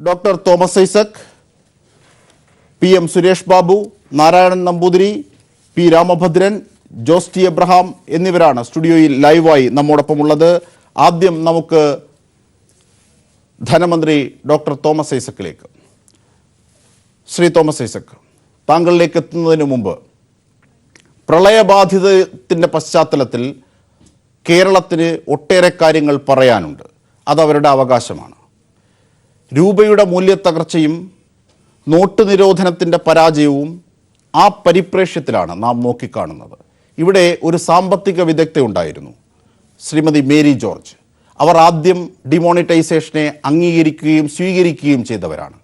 Doctor Thomas Isaac, PM Suresh Babu, Narayanan Namboothiri, P Ramabhadran, Jose T Abraham എന്നിവരാണ് സ്റ്റുഡിയോയിൽ ലൈവായി നമ്മോടൊപ്പമുള്ളത്. ആദ്യം നമുക്ക് ധനമന്ത്രി ഡോക്ടർ തോമസ് ഐസക്കിലേക്ക്. ശ്രീ തോമസ് ഐസക്, താങ്കളിലേക്ക് എത്തുന്നതിന് മുമ്പ് പ്രളയബാധിതത്തിൻ്റെ പശ്ചാത്തലത്തിൽ കേരളത്തിന് ഒട്ടേറെ കാര്യങ്ങൾ പറയാനുണ്ട്. അതവരുടെ അവകാശമാണ്. രൂപയുടെ മൂല്യത്തകർച്ചയും നോട്ട് നിരോധനത്തിൻ്റെ പരാജയവും ആ പരിപ്രേക്ഷ്യത്തിലാണ് നാം നോക്കിക്കാണുന്നത്. ഇവിടെ ഒരു സാമ്പത്തിക വിദഗ്ധ ഉണ്ടായിരുന്നു, ശ്രീമതി മേരി ജോർജ്. അവർ ആദ്യം ഡിമോണിറ്റൈസേഷനെ അംഗീകരിക്കുകയും സ്വീകരിക്കുകയും ചെയ്തവരാണ്.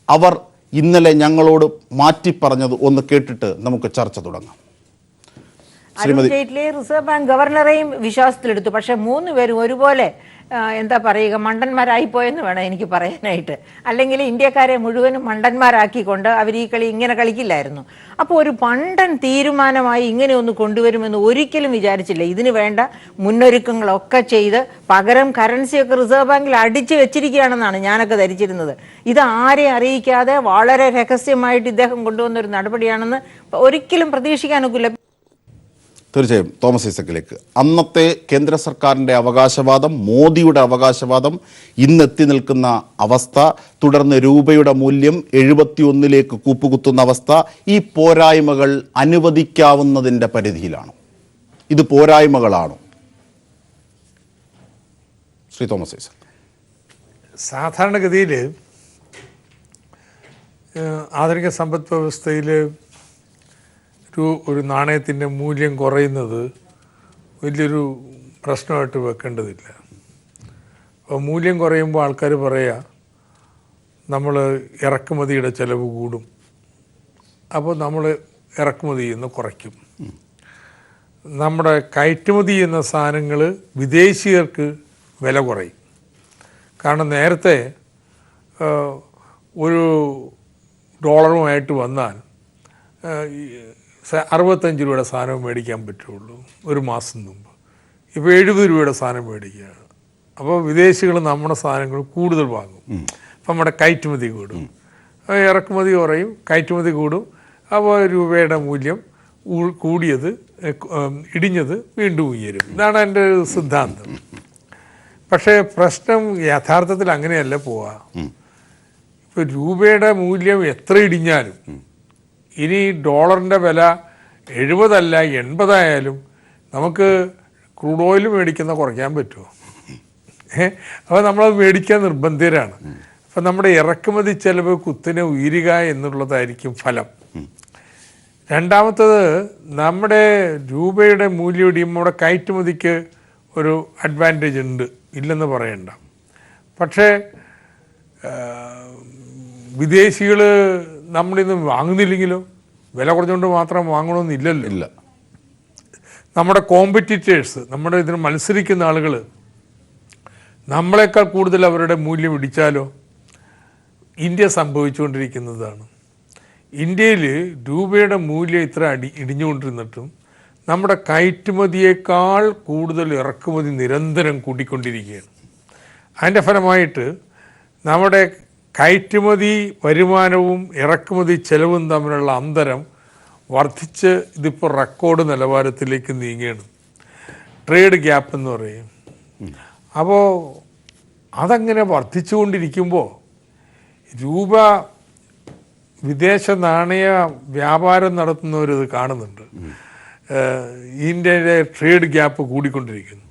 അവർ ഇന്നലെ ഞങ്ങളോട് മാറ്റിപ്പറഞ്ഞത് ഒന്ന് കേട്ടിട്ട് നമുക്ക് ചർച്ച തുടങ്ങാം. അരുൺ ജെയ്റ്റ്ലി റിസർവ് ബാങ്ക് ഗവർണറെയും വിശ്വാസത്തിലെടുത്തു. പക്ഷെ മൂന്നുപേരും ഒരുപോലെ എന്താ പറയുക, മണ്ടന്മാരായിപ്പോയെന്ന് വേണം എനിക്ക് പറയാനായിട്ട്. അല്ലെങ്കിൽ ഇന്ത്യക്കാരെ മുഴുവനും മണ്ടന്മാരാക്കിക്കൊണ്ട് അവർ ഈ കളി ഇങ്ങനെ കളിക്കില്ലായിരുന്നു. അപ്പോൾ ഒരു പണ്ടൻ തീരുമാനമായി ഇങ്ങനെ ഒന്ന് കൊണ്ടുവരുമെന്ന് ഒരിക്കലും വിചാരിച്ചില്ല. ഇതിന് വേണ്ട മുന്നൊരുക്കങ്ങളൊക്കെ ചെയ്ത് പകരം കറൻസിയൊക്കെ റിസർവ് ബാങ്കിൽ അടിച്ചു വെച്ചിരിക്കുകയാണെന്നാണ് ഞാനൊക്കെ ധരിച്ചിരുന്നത്. ഇത് ആരെ അറിയിക്കാതെ വളരെ രഹസ്യമായിട്ട് ഇദ്ദേഹം കൊണ്ടുവന്നൊരു നടപടിയാണെന്ന് ഒരിക്കലും പ്രതീക്ഷിക്കാനൊക്കില്ല. തീർച്ചയായും തോമസ് ഐസക്കിലേക്ക്. അന്നത്തെ കേന്ദ്ര സർക്കാരിൻ്റെ അവകാശവാദം, മോദിയുടെ അവകാശവാദം ഇന്നെത്തി നിൽക്കുന്ന അവസ്ഥ, തുടർന്ന് രൂപയുടെ മൂല്യം 71ലേക്ക് കൂപ്പുകുത്തുന്ന അവസ്ഥ, ഈ പോരായ്മകൾ അനുവദിക്കാവുന്നതിൻ്റെ പരിധിയിലാണോ? ഇത് പോരായ്മകളാണോ? ശ്രീ തോമസ് ഐസക്. സാധാരണഗതിയിൽ ആധുനിക സമ്പദ് വ്യവസ്ഥയിൽ ഒരു നാണയത്തിൻ്റെ മൂല്യം കുറയുന്നത് വലിയൊരു പ്രശ്നമായിട്ട് വെക്കേണ്ടതില്ല. അപ്പോൾ മൂല്യം കുറയുമ്പോൾ ആൾക്കാർ പറയുക നമ്മൾ ഇറക്കുമതിയുടെ ചിലവ് കൂടും, അപ്പോൾ നമ്മൾ ഇറക്കുമതി ചെയ്യുന്ന കുറയ്ക്കും. നമ്മുടെ കയറ്റുമതി ചെയ്യുന്ന സാധനങ്ങൾ വിദേശീയർക്ക് വില കുറയും. കാരണം നേരത്തെ ഒരു ഡോളറുമായിട്ട് വന്നാൽ 65 രൂപയുടെ സാധനം മേടിക്കാൻ പറ്റുള്ളൂ ഒരു മാസം മുമ്പ്. ഇപ്പോൾ 70 രൂപയുടെ സാധനം മേടിക്കുകയാണ്. അപ്പോൾ വിദേശികൾ നമ്മുടെ സാധനങ്ങൾ കൂടുതൽ വാങ്ങും. അപ്പം നമ്മുടെ കയറ്റുമതി കൂടും. ഇറക്കുമതി കുറയും, കയറ്റുമതി കൂടും. അപ്പോൾ രൂപയുടെ മൂല്യം കൂടിയത് ഇടിഞ്ഞത് വീണ്ടും ഉയരും. ഇതാണ് എൻ്റെ സിദ്ധാന്തം. പക്ഷേ പ്രശ്നം യഥാർത്ഥത്തിൽ അങ്ങനെയല്ല പോവുക. ഇപ്പോൾ രൂപയുടെ മൂല്യം എത്ര ഇടിഞ്ഞാലും, ഇനി ഡോളറിൻ്റെ വില 70 അല്ല 80 ആയാലും നമുക്ക് ക്രൂഡ് ഓയിൽ മേടിക്കുന്ന കുറയ്ക്കാൻ പറ്റുമോ? അപ്പോൾ നമ്മളത് മേടിക്കാൻ നിർബന്ധിതരാണ്. അപ്പം നമ്മുടെ ഇറക്കുമതി ചെലവ് കുത്തിനെ ഉയരുക എന്നുള്ളതായിരിക്കും ഫലം. രണ്ടാമത്തത്, നമ്മുടെ രൂപയുടെ മൂല്യം ഇടിയുമ്പോൾ നമ്മുടെ കയറ്റുമതിക്ക് ഒരു അഡ്വാൻറ്റേജ് ഉണ്ട്, ഇല്ലെന്ന് പറയണ്ട. പക്ഷേ വിദേശികൾ നമ്മളിന്ന് വാങ്ങുന്നില്ലെങ്കിലോ? വില കുറഞ്ഞുകൊണ്ട് മാത്രം വാങ്ങണമെന്നില്ലല്ലോ. ഇല്ല. നമ്മുടെ കോമ്പറ്റീറ്റേഴ്സ്, നമ്മുടെ ഇതിന് മത്സരിക്കുന്ന ആളുകൾ നമ്മളെക്കാൾ കൂടുതൽ അവരുടെ മൂല്യം ഇടിച്ചാലോ? ഇന്ത്യ സംഭവിച്ചുകൊണ്ടിരിക്കുന്നതാണ്. ഇന്ത്യയിൽ രൂപയുടെ മൂല്യം ഇത്ര ഇടിഞ്ഞുകൊണ്ടിരുന്നിട്ടും നമ്മുടെ കയറ്റുമതിയേക്കാൾ കൂടുതൽ ഇറക്കുമതി നിരന്തരം കൂട്ടിക്കൊണ്ടിരിക്കുകയാണ്. അതിൻ്റെ ഫലമായിട്ട് നമ്മുടെ കയറ്റുമതി വരുമാനവും ഇറക്കുമതി ചെലവും തമ്മിലുള്ള അന്തരം വർദ്ധിച്ച് ഇതിപ്പോൾ റെക്കോർഡ് നിലവാരത്തിലേക്ക് നീങ്ങുകയാണ്. ട്രേഡ് ഗ്യാപ്പ് എന്ന് പറയും. അപ്പോൾ അതങ്ങനെ വർദ്ധിച്ചുകൊണ്ടിരിക്കുമ്പോൾ രൂപ വിദേശ നാണയ വ്യാപാരം നടത്തുന്നവരിത് കാണുന്നുണ്ട്. ഇന്ത്യയിലെ ട്രേഡ് ഗ്യാപ്പ് കൂടിക്കൊണ്ടിരിക്കുന്നു.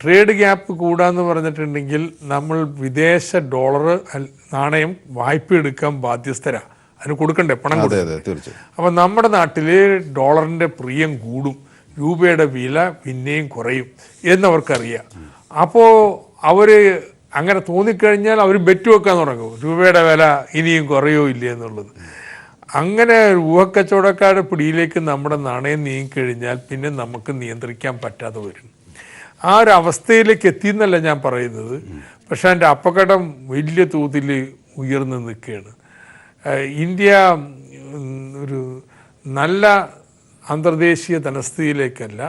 ട്രേഡ് ഗ്യാപ്പ് കൂടാന്ന് പറഞ്ഞിട്ടുണ്ടെങ്കിൽ നമ്മൾ വിദേശ ഡോളർ നാണയം വായ്പ എടുക്കാൻ ബാധ്യസ്ഥരാണ്. അതിന് കൊടുക്കണ്ടേ, പണം കൊടുക്കണ്ടേ? അപ്പം നമ്മുടെ നാട്ടിൽ ഡോളറിൻ്റെ പ്രിയം കൂടും, രൂപയുടെ വില പിന്നെയും കുറയും എന്നവർക്കറിയാം. അപ്പോൾ അവർ അങ്ങനെ തോന്നിക്കഴിഞ്ഞാൽ അവർ ബെറ്റ് വെക്കാൻ തുടങ്ങും, രൂപയുടെ വില ഇനിയും കുറയോ ഇല്ല എന്നുള്ളത്. അങ്ങനെ ഊഹക്കച്ചവടക്കാരുടെ പിടിയിലേക്ക് നമ്മുടെ നാണയം നീങ്ങിക്കഴിഞ്ഞാൽ പിന്നെ നമുക്ക് നിയന്ത്രിക്കാൻ പറ്റാതെ വരും. ആ ഒരു അവസ്ഥയിലേക്ക് എത്തിയെന്നല്ല ഞാൻ പറയുന്നത്. പക്ഷെ അതിൻ്റെ അപകടം വലിയ തോതിൽ ഉയർന്നു നിൽക്കുകയാണ്. ഇന്ത്യ ഒരു നല്ല അന്തർദേശീയ ധനസ്ഥിതിയിലേക്കല്ല,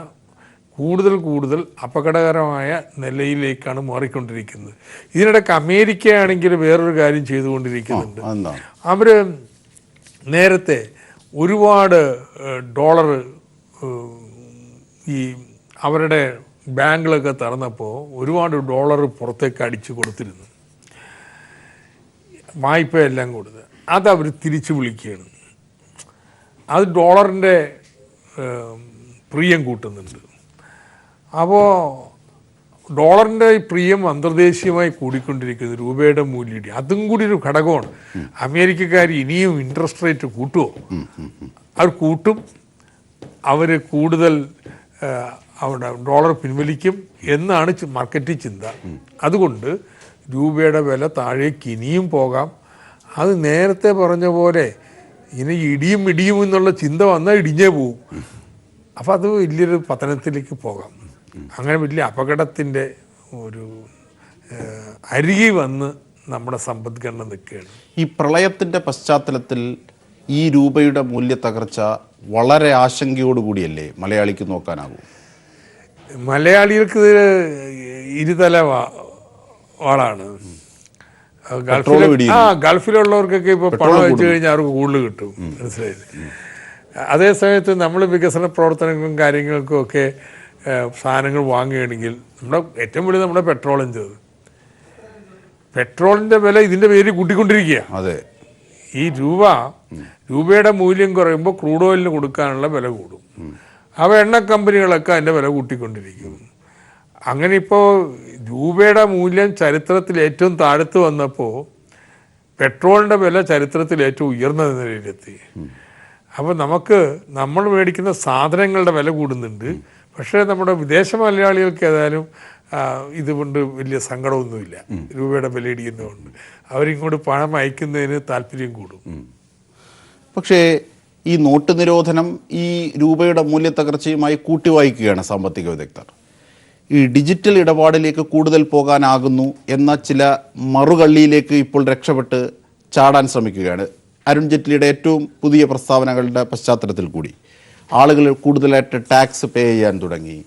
കൂടുതൽ കൂടുതൽ അപകടകരമായ നിലയിലേക്കാണ് മാറിക്കൊണ്ടിരിക്കുന്നത്. ഇതിനിടയ്ക്ക് അമേരിക്കയാണെങ്കിൽ വേറൊരു കാര്യം ചെയ്തുകൊണ്ടിരിക്കുന്നുണ്ട്. അവർ നേരത്തെ ഒരുപാട് ഡോളർ ഈ അവരുടെ ബാങ്കുകളൊക്കെ തുറന്നപ്പോൾ ഒരുപാട് ഡോളർ പുറത്തേക്ക് അടിച്ചു കൊടുത്തിരുന്നു, വായ്പയെല്ലാം കൊടുത്ത്. അതവർ തിരിച്ചു വിളിക്കുകയാണ്. അത് ഡോളറിൻ്റെ പ്രിയം കൂട്ടുന്നുണ്ട്. അപ്പോൾ ഡോളറിൻ്റെ പ്രിയം അന്തർദേശീയമായി കൂടിക്കൊണ്ടിരിക്കുന്നത്, രൂപയുടെ മൂല്യം അതും കൂടി ഒരു ഘടകമാണ്. അമേരിക്കക്കാർ ഇനിയും ഇൻട്രസ്റ്റ് റേറ്റ് കൂട്ടുമോ? അവർ കൂട്ടും. അവർ കൂടുതൽ അവിടെ ഡോളർ പിൻവലിക്കും എന്നാണ് മാർക്കറ്റ് ചിന്ത. അതുകൊണ്ട് രൂപയുടെ വില താഴേക്ക് ഇനിയും പോകാം. അത് നേരത്തെ പറഞ്ഞ പോലെ ഇനി ഇടിയും എന്നുള്ള ചിന്ത വന്നാൽ ഇടിഞ്ഞേ പോവും. അപ്പോൾ അത് വലിയൊരു പതനത്തിലേക്ക് പോകാം. അങ്ങനെ വലിയ അപകടത്തിൻ്റെ ഒരു അരികി വന്ന് നമ്മുടെ സമ്പദ്ഘടന നിൽക്കുകയാണ്. ഈ പ്രളയത്തിൻ്റെ പശ്ചാത്തലത്തിൽ ഈ രൂപയുടെ മൂല്യ തകർച്ച വളരെ ആശങ്കയോടുകൂടിയല്ലേ മലയാളിക്ക് നോക്കാനാകും? മലയാളികൾക്ക് ഇരുതല വാളാണ്. ഗൾഫിലുള്ളവർക്കൊക്കെ ഇപ്പോൾ പണം വെച്ച് കഴിഞ്ഞാൽ അവർക്ക് കൂടുതൽ കിട്ടും, മനസ്സിലായില്ലേ? അതേസമയത്ത് നമ്മൾ വികസന പ്രവർത്തനങ്ങളും കാര്യങ്ങൾക്കും ഒക്കെ സാധനങ്ങൾ വാങ്ങുകയാണെങ്കിൽ നമ്മുടെ ഏറ്റവും വലിയ നമ്മുടെ പെട്രോളിൻ്റെ വില ഇതിൻ്റെ പേര് കൂട്ടിക്കൊണ്ടിരിക്കുക. അതെ, ഈ രൂപയുടെ മൂല്യം കുറയുമ്പോൾ ക്രൂഡ് ഓയിലിന് കൊടുക്കാനുള്ള വില കൂടും. അവ എണ്ണ കമ്പനികളൊക്കെ അതിൻ്റെ വില കൂട്ടിക്കൊണ്ടിരിക്കും. അങ്ങനെ ഇപ്പോൾ രൂപയുടെ മൂല്യം ചരിത്രത്തിൽ ഏറ്റവും താഴത്ത് വന്നപ്പോൾ പെട്രോളിൻ്റെ വില ചരിത്രത്തിൽ ഏറ്റവും ഉയർന്ന നിലയിലെത്തി. അപ്പോൾ നമ്മൾ മേടിക്കുന്ന സാധനങ്ങളുടെ വില കൂടുന്നുണ്ട്. പക്ഷേ നമ്മുടെ വിദേശ മലയാളികൾക്ക് ഏതായാലും ഇതുകൊണ്ട് വലിയ സങ്കടമൊന്നുമില്ല. രൂപയുടെ വില ഇടിയുന്നതുകൊണ്ട് അവരിങ്ങോട്ട് പണം അയക്കുന്നതിന് താല്പര്യം കൂടും. പക്ഷേ ഈ നോട്ട് നിരോധനം ഈ രൂപയുടെ മൂല്യത്തകർച്ചയുമായി കൂട്ടിവായിക്കുകയാണ് സാമ്പത്തിക വിദഗ്ധർ. ഈ ഡിജിറ്റൽ ഇടപാടിലേക്ക് കൂടുതൽ പോകാനാകുന്നു എന്ന ചില മറുകള്ളിയിലേക്ക് ഇപ്പോൾ രക്ഷപ്പെട്ട് ചാടാൻ ശ്രമിക്കുകയാണ്. അരുൺ ജെയ്റ്റ്ലിയുടെ ഏറ്റവും പുതിയ പ്രസ്താവനകളുടെ പശ്ചാത്തലത്തിൽ കൂടി ആളുകൾ കൂടുതലായിട്ട് ടാക്സ് പേ ചെയ്യാൻ തുടങ്ങി.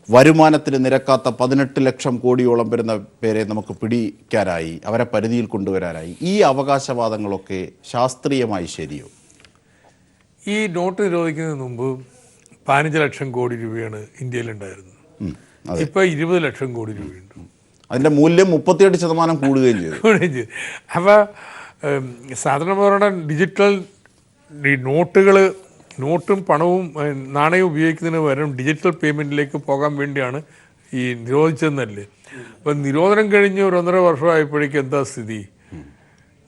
വരുമാനത്തിന് നിരക്കാത്ത 18 ലക്ഷം കോടിയോളം വരുന്ന പേരെ നമുക്ക് പിടിക്കാനായി, അവരെ പരിധിയിൽ കൊണ്ടുവരാനായി. ഈ അവകാശവാദങ്ങളൊക്കെ ശാസ്ത്രീയമായി ശരിയോ? ഈ നോട്ട് നിരോധിക്കുന്നതിന് മുമ്പ് 15 ലക്ഷം കോടി രൂപയാണ് ഇന്ത്യയിലുണ്ടായിരുന്നത്. ഇപ്പോൾ 20 ലക്ഷം കോടി രൂപയുണ്ട്. അതിൻ്റെ മൂല്യം 38% കൂടുകയും ചെയ്തു. അപ്പോൾ സാധാരണ ഡിജിറ്റൽ ഈ നോട്ടും പണവും നാണയവും ഉപയോഗിക്കുന്നതിന് പകരം ഡിജിറ്റൽ പേയ്മെൻറ്റിലേക്ക് പോകാൻ വേണ്ടിയാണ് ഈ നിരോധിച്ചതെന്നല്ലേ. അപ്പം നിരോധനം കഴിഞ്ഞ് 1.5 വർഷമായപ്പോഴേക്കും എന്താ സ്ഥിതി?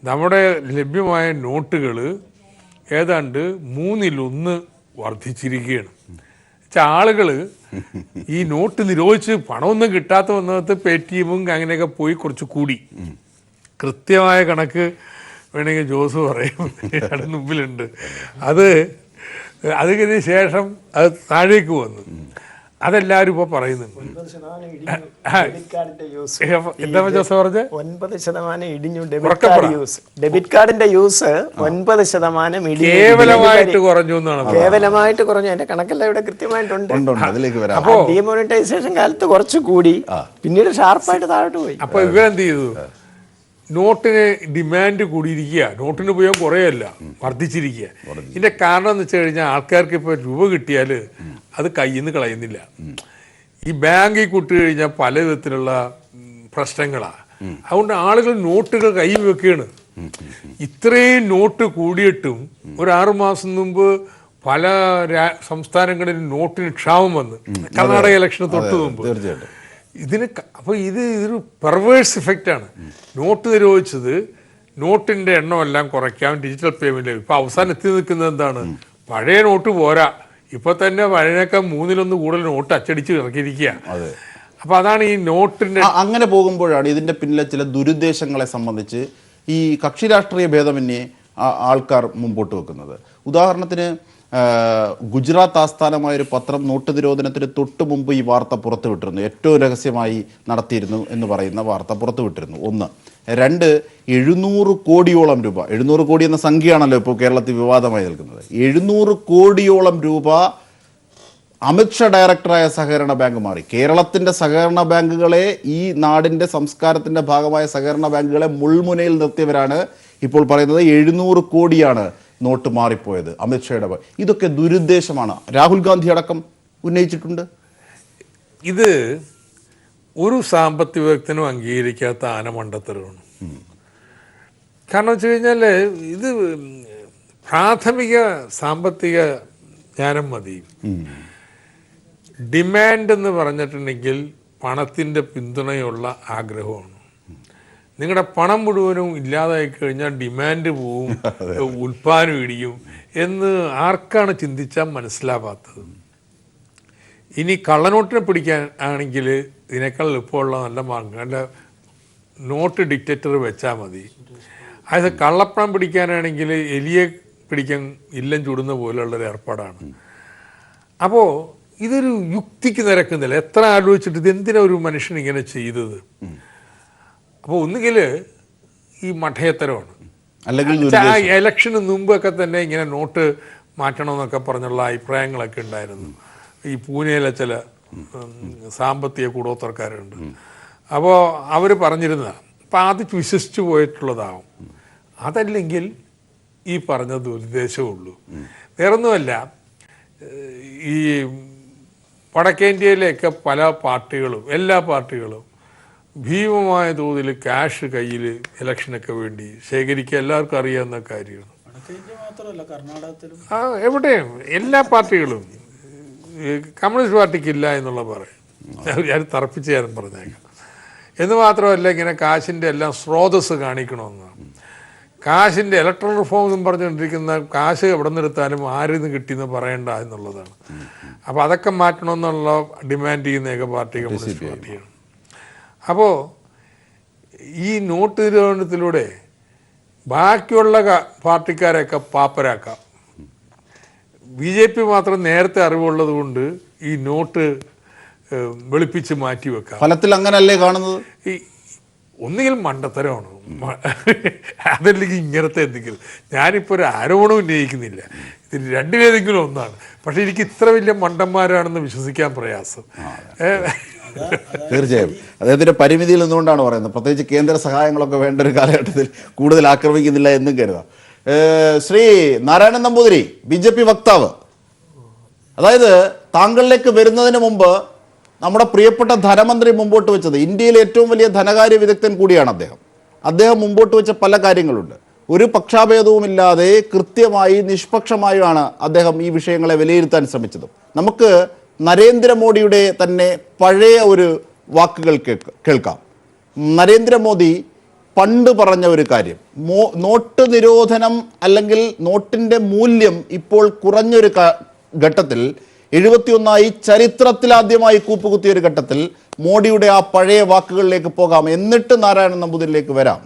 നമ്മുടെ ലഭ്യമായ നോട്ടുകൾ ഏതാണ്ട് 1/3 വർദ്ധിച്ചിരിക്കുകയാണ്. ആളുകൾ ഈ നോട്ട് നിരോധിച്ച് പണമൊന്നും കിട്ടാത്ത വന്നത് പേടിഎമ്മും അങ്ങനെയൊക്കെ പോയി കുറച്ച് കൂടി. കൃത്യമായ കണക്ക് വേണമെങ്കിൽ ജോസ് പറയും, അവിടെ മുമ്പിലുണ്ട്. അതിന് ശേഷം അത് താഴേക്ക് വന്നു. അതെല്ലാവരും ഇപ്പോൾ പറയുന്നുണ്ട്. എന്താ ജോസ് പറഞ്ഞത്? 9% ഇടിഞ്ഞു ഡെബിറ്റ് കാർഡിന്റെ യൂസ് 9% കേവലമായിട്ട് കുറഞ്ഞു എന്നാണ്. കേവലമായിട്ട് കുറഞ്ഞു. അതിന്റെ കണക്കെല്ലാം ഇവിടെ കൃത്യമായിട്ടുണ്ട്. അപ്പോ ഡിമോണിറ്റൈസേഷൻ കാലത്ത് കുറച്ച് കൂടി, പിന്നീട് ഷാർപ്പായിട്ട് താഴോട്ട് പോയി. അപ്പൊ ഇവരെന്ത് ചെയ്തു? നോട്ടിന് ഡിമാൻഡ് കൂടിയിരിക്കുക, നോട്ടിന് ഉപയോഗം കുറയല്ല, വർദ്ധിച്ചിരിക്കുക. ഇതിന്റെ കാരണം എന്ന് വെച്ച് കഴിഞ്ഞാൽ ആൾക്കാർക്ക് ഇപ്പോൾ രൂപ കിട്ടിയാൽ അത് കയ്യിൽ നിന്ന് കളയുന്നില്ല. ഈ ബാങ്കിൽ കൂട്ടി കഴിഞ്ഞാൽ പല വിധത്തിലുള്ള പ്രശ്നങ്ങളാണ്. അതുകൊണ്ട് ആളുകൾ നോട്ടുകൾ കയ്യിൽ വെക്കുകയാണ്. ഇത്രയും നോട്ട് കൂടിയിട്ടും ഒരു 6 മാസം മുമ്പ് പല സംസ്ഥാനങ്ങളിൽ നോട്ടിന് ക്ഷാമം വന്ന്, കർണാടക ഇലക്ഷന് തൊട്ട് മുമ്പ്. അപ്പോൾ ഇതൊരു പെർവേഴ്സ് ഇഫക്റ്റാണ്. നോട്ട് നിരോധിച്ചത് നോട്ടിൻ്റെ എണ്ണമെല്ലാം കുറയ്ക്കാൻ, ഡിജിറ്റൽ പേയ്മെൻറ്റ്. ഇപ്പോൾ അവസാനം എത്തി നിൽക്കുന്നത് എന്താണ്? പഴയ നോട്ട് പോരാ, ഇപ്പോൾ തന്നെ പഴയതിനേക്കാൾ 1/3 കൂടുതൽ നോട്ട് അച്ചടിച്ച് ഇറക്കിയിരിക്കുക. അപ്പോൾ അതാണ് ഈ നോട്ടിൻ്റെ. അങ്ങനെ പോകുമ്പോഴാണ് ഇതിൻ്റെ പിന്നിലെ ചില ദുരുദ്ദേശങ്ങളെ സംബന്ധിച്ച് ഈ കക്ഷി രാഷ്ട്രീയ ഭേദമന്യേ ആൾക്കാർ മുമ്പോട്ട് വെക്കുന്നത്. ഉദാഹരണത്തിന് ഗുജറാത്ത് ആസ്ഥാനമായൊരു പത്രം നോട്ട് നിരോധനത്തിന് തൊട്ട് മുമ്പ് ഈ വാർത്ത പുറത്തുവിട്ടിരുന്നു. ഏറ്റവും രഹസ്യമായി നടത്തിയിരുന്നു എന്ന് പറയുന്ന വാർത്ത പുറത്തുവിട്ടിരുന്നു. 1. 2, 700 കോടിയോളം രൂപ, 700 കോടി എന്ന സംഖ്യയാണല്ലോ ഇപ്പോൾ കേരളത്തിൽ വിവാദമായി നിൽക്കുന്നത്. 700 കോടിയോളം രൂപ അമിത്ഷാ ഡയറക്ടറായ സഹകരണ ബാങ്ക് മാറി. കേരളത്തിൻ്റെ സഹകരണ ബാങ്കുകളെ, ഈ നാടിൻ്റെ സംസ്കാരത്തിൻ്റെ ഭാഗമായ സഹകരണ ബാങ്കുകളെ മുൾമുനയിൽ നിർത്തിയവരാണ് ഇപ്പോൾ പറയുന്നത് 700 കോടിയാണ് നോട്ട് മാറിപ്പോയത് അമിത്ഷായുടെ. ഇതൊക്കെ ദുരുദ്ദേശമാണ്, രാഹുൽ ഗാന്ധി അടക്കം ഉന്നയിച്ചിട്ടുണ്ട്. ഇത് ഒരു സാമ്പത്തിക വിദഗ്ധനും അംഗീകരിക്കാത്ത ആനമണ്ടത്തരമാണ്. കാരണം വെച്ച് കഴിഞ്ഞാൽ ഇത് പ്രാഥമിക സാമ്പത്തിക ജ്ഞാനം മതി. ഡിമാൻഡ് എന്ന് പറഞ്ഞിട്ടുണ്ടെങ്കിൽ പണത്തിൻ്റെ പിന്തുണയുള്ള ആഗ്രഹമാണ്. നിങ്ങളുടെ പണം മുഴുവനും ഇല്ലാതായി കഴിഞ്ഞാൽ ഡിമാൻഡ് പോവും, ഉൽപ്പാദനം ഇടിയും എന്ന് ആർക്കാണ് ചിന്തിച്ചാൽ മനസ്സിലാവാത്തത്. ഇനി കള്ളനോട്ടിനെ പിടിക്കാൻ ആണെങ്കിൽ ഇതിനേക്കാൾ എളുപ്പമുള്ള നല്ല മാർഗം, നല്ല നോട്ട് ഡിക്റ്റേറ്റർ വെച്ചാൽ മതി. അതായത് കള്ളപ്പണം പിടിക്കാനാണെങ്കിൽ എലിയെ പിടിക്കാൻ ഇല്ലം ചൂടുന്ന പോലെയുള്ളൊരു ഏർപ്പാടാണ്. അപ്പോൾ ഇതൊരു യുക്തിക്ക് നിരക്കുന്നില്ല. എത്ര ആലോചിച്ചിട്ട് ഇതെന്തിനാ ഒരു മനുഷ്യൻ ഇങ്ങനെ ചെയ്തത്? അപ്പോൾ ഒന്നുകിൽ ഈ മഠയത്തരമാണ്, അല്ലെങ്കിൽ ഇലക്ഷന് മുമ്പൊക്കെ തന്നെ ഇങ്ങനെ നോട്ട് മാറ്റണമെന്നൊക്കെ പറഞ്ഞുള്ള അഭിപ്രായങ്ങളൊക്കെ ഉണ്ടായിരുന്നു. ഈ പൂനെയിലെ ചില സാമ്പത്തിക കൂടോത്രക്കാരുണ്ട്. അപ്പോൾ അവർ പറഞ്ഞിരുന്നതാണ്. അപ്പം അത് വിശ്വസിച്ച് പോയിട്ടുള്ളതാവും. അതല്ലെങ്കിൽ ഈ പറഞ്ഞ ദുരുദ്ദേശമുള്ളൂ, വേറൊന്നുമല്ല. ഈ വടക്കേന്ത്യയിലെയൊക്കെ പല പാർട്ടികളും, എല്ലാ പാർട്ടികളും ഭീമമായ തോതിൽ ക്യാഷ് കയ്യിൽ ഇലക്ഷനൊക്കെ വേണ്ടി ശേഖരിക്കുക എല്ലാവർക്കും അറിയാവുന്ന കാര്യമാണ്. എവിടെയും എല്ലാ പാർട്ടികളും, കമ്മ്യൂണിസ്റ്റ് പാർട്ടിക്കില്ല എന്നുള്ള പറയും. ഞാൻ തറപ്പിച്ച് ഞാൻ പറഞ്ഞേക്കാം. എന്ന് മാത്രമല്ല, ഇങ്ങനെ കാശിൻ്റെ എല്ലാം സ്രോതസ് കാണിക്കണമെന്നാണ്. കാശിൻ്റെ ഇലക്ട്രൽ റിഫോം എന്നും പറഞ്ഞുകൊണ്ടിരിക്കുന്ന കാശ് എവിടെ നിന്നെടുത്താലും ആരിൽ നിന്ന് കിട്ടിയെന്ന് പറയണ്ട എന്നുള്ളതാണ്. അപ്പോൾ അതൊക്കെ മാറ്റണമെന്നുള്ള ഡിമാൻഡ് ചെയ്യുന്ന ഏക പാർട്ടി കമ്മ്യൂണിസ്റ്റ് പാർട്ടിയാണ്. അപ്പോൾ ഈ നോട്ട് നിരോധനത്തിലൂടെ ബാക്കിയുള്ള പാർട്ടിക്കാരെയൊക്കെ പാപ്പരാക്കാം. BJP മാത്രം നേരത്തെ അറിവുള്ളത് കൊണ്ട് ഈ നോട്ട് വെളുപ്പിച്ച് മാറ്റി വെക്കാം. ഫലത്തിൽ അങ്ങനല്ലേ കാണുന്നത്? ഈ ഒന്നുകിൽ മണ്ടത്തരമാണ്, അതല്ലെങ്കിൽ ഇങ്ങനത്തെ എന്തെങ്കിലും. ഞാനിപ്പോൾ ഒരു ആരോപണം ഉന്നയിക്കുന്നില്ല, ഇത് രണ്ടിലേതെങ്കിലും ഒന്നാണ്. പക്ഷെ എനിക്ക് ഇത്ര വലിയ മണ്ടന്മാരാണെന്ന് വിശ്വസിക്കാൻ പ്രയാസം. തീർച്ചയായും അദ്ദേഹത്തിൻ്റെ പരിമിതിയിൽ നിന്നുകൊണ്ടാണ് പറയുന്നത്. പ്രത്യേകിച്ച് കേന്ദ്ര സഹായങ്ങളൊക്കെ വേണ്ട ഒരു കാലഘട്ടത്തിൽ കൂടുതൽ ആക്രമിക്കുന്നില്ല എന്നും കരുതാം. ശ്രീ നാരായണൻ നമ്പൂതിരി, BJP വക്താവ്, അതായത് താങ്കളിലേക്ക് വരുന്നതിന് മുമ്പ് നമ്മുടെ പ്രിയപ്പെട്ട ധനമന്ത്രി മുമ്പോട്ട് വെച്ചത്, ഇന്ത്യയിലെ ഏറ്റവും വലിയ ധനകാര്യ വിദഗ്ധൻ കൂടിയാണ് അദ്ദേഹം മുമ്പോട്ട് വെച്ച പല കാര്യങ്ങളുണ്ട്. ഒരു പക്ഷാഭേദവുമില്ലാതെ കൃത്യമായി നിഷ്പക്ഷമായാണ് അദ്ദേഹം ഈ വിഷയങ്ങളെ വിലയിരുത്താൻ ശ്രമിച്ചത്. നമുക്ക് നരേന്ദ്രമോദിയുടെ തന്നെ പഴയ ഒരു വാക്കുകൾ കേൾക്കാം. നരേന്ദ്രമോദി പണ്ട് പറഞ്ഞ ഒരു കാര്യം, നോട്ട് നിരോധനം അല്ലെങ്കിൽ നോട്ടിൻ്റെ മൂല്യം ഇപ്പോൾ കുറഞ്ഞൊരു ഘട്ടത്തിൽ, 71 ചരിത്രത്തിലാദ്യമായി കൂപ്പുകുത്തിയ ഒരു ഘട്ടത്തിൽ മോഡിയുടെ ആ പഴയ വാക്കുകളിലേക്ക് പോകാം. എന്നിട്ട് നാരായണൻ നമ്പൂതിരിലേക്ക് വരാം,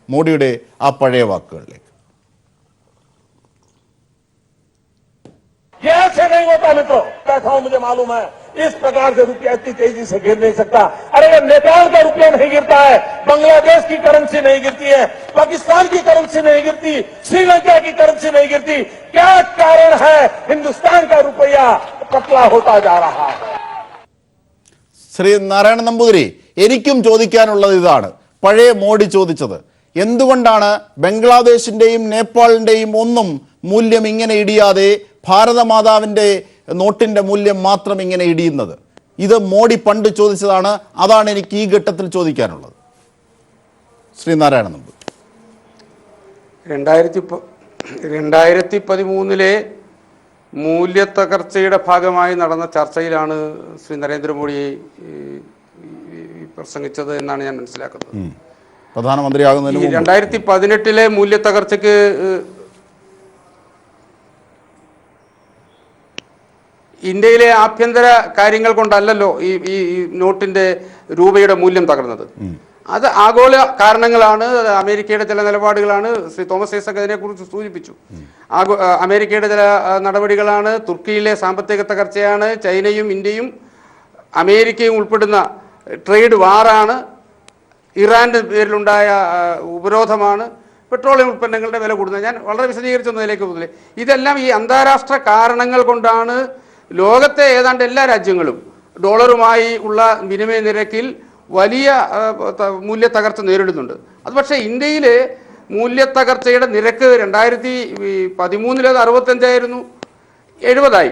മോഡിയുടെ ആ പഴയ വാക്കുകളിലേക്ക്. ऐसे नहीं होता मित्रों, बैठा हूं, मुझे मालूम है इस प्रकार से रुपया इतनी तेजी से गिर नहीं सकता. अरे नेपाल का रुपया नहीं गिरता है, बांग्लादेश की करेंसी नहीं गिरती है, पाकिस्तान की करेंसी नहीं गिरती, श्रीलंका की करेंसी नहीं गिरती. क्या कारण है हिंदुस्तान का रुपया पतला होता जा रहा है? ശ്രീ നാരായണൻ നമ്പൂതിരി, എനിക്കും ചോദിക്കാനുള്ളത് ഇതാണ്. പഴയ മോഡി ചോദിച്ചത്, എന്തുകൊണ്ടാണ് ബംഗ്ലാദേശിൻ്റെയും നേപ്പാളിൻ്റെയും ഒന്നും മൂല്യം ഇങ്ങനെ ഇടിയാതെ ഭാരതമാതാവിൻ്റെ നോട്ടിൻ്റെ മൂല്യം മാത്രം ഇങ്ങനെ ഇടിയുന്നത്? ഇത് മോഡി പണ്ട് ചോദിച്ചതാണ്. അതാണ് എനിക്ക് ഈ ഘട്ടത്തിൽ ചോദിക്കാനുള്ളത്. ശ്രീ നാരായണൻ നമ്പൂതിരി, 2013 മൂല്യത്തകർച്ചയുടെ ഭാഗമായി നടന്ന ചർച്ചയിലാണ് ശ്രീ നരേന്ദ്രമോദി പ്രസംഗിച്ചത് എന്നാണ് ഞാൻ മനസ്സിലാക്കുന്നത്. പ്രധാനമന്ത്രിയാകുന്നതിന് 2018 മൂല്യത്തകർച്ചയ്ക്ക് ഇന്ത്യയിലെ ആഭ്യന്തര കാര്യങ്ങൾ കൊണ്ടല്ലല്ലോ ഈ നോട്ടിന്റെ രൂപയുടെ മൂല്യം തകർന്നത്. അത് ആഗോള കാരണങ്ങളാണ്, അമേരിക്കയുടെ ചില നിലപാടുകളാണ്. ശ്രീ തോമസ് ഐസക് അതിനെക്കുറിച്ച് സൂചിപ്പിച്ചു. അമേരിക്കയുടെ ചില നടപടികളാണ്, തുർക്കിയിലെ സാമ്പത്തിക തകർച്ചയാണ്, ചൈനയും ഇന്ത്യയും അമേരിക്കയും ഉൾപ്പെടുന്ന ട്രേഡ് വാറാണ്, ഇറാന്റെ പേരിലുണ്ടായ ഉപരോധമാണ്, പെട്രോളിയം ഉൽപ്പന്നങ്ങളുടെ വില കൂടുന്നത്. ഞാൻ വളരെ വിശദീകരിച്ചൊന്നതിലേക്ക് പോകുന്നില്ല. ഇതെല്ലാം ഈ അന്താരാഷ്ട്ര കാരണങ്ങൾ കൊണ്ടാണ് ലോകത്തെ ഏതാണ്ട് എല്ലാ രാജ്യങ്ങളും ഡോളറുമായി ഉള്ള വിനിമയ നിരക്കിൽ വലിയ മൂല്യത്തകർച്ച നേരിടുന്നുണ്ട്. അത് പക്ഷേ ഇന്ത്യയിൽ മൂല്യത്തകർച്ചയുടെ നിരക്ക് 2013 അത് 65 70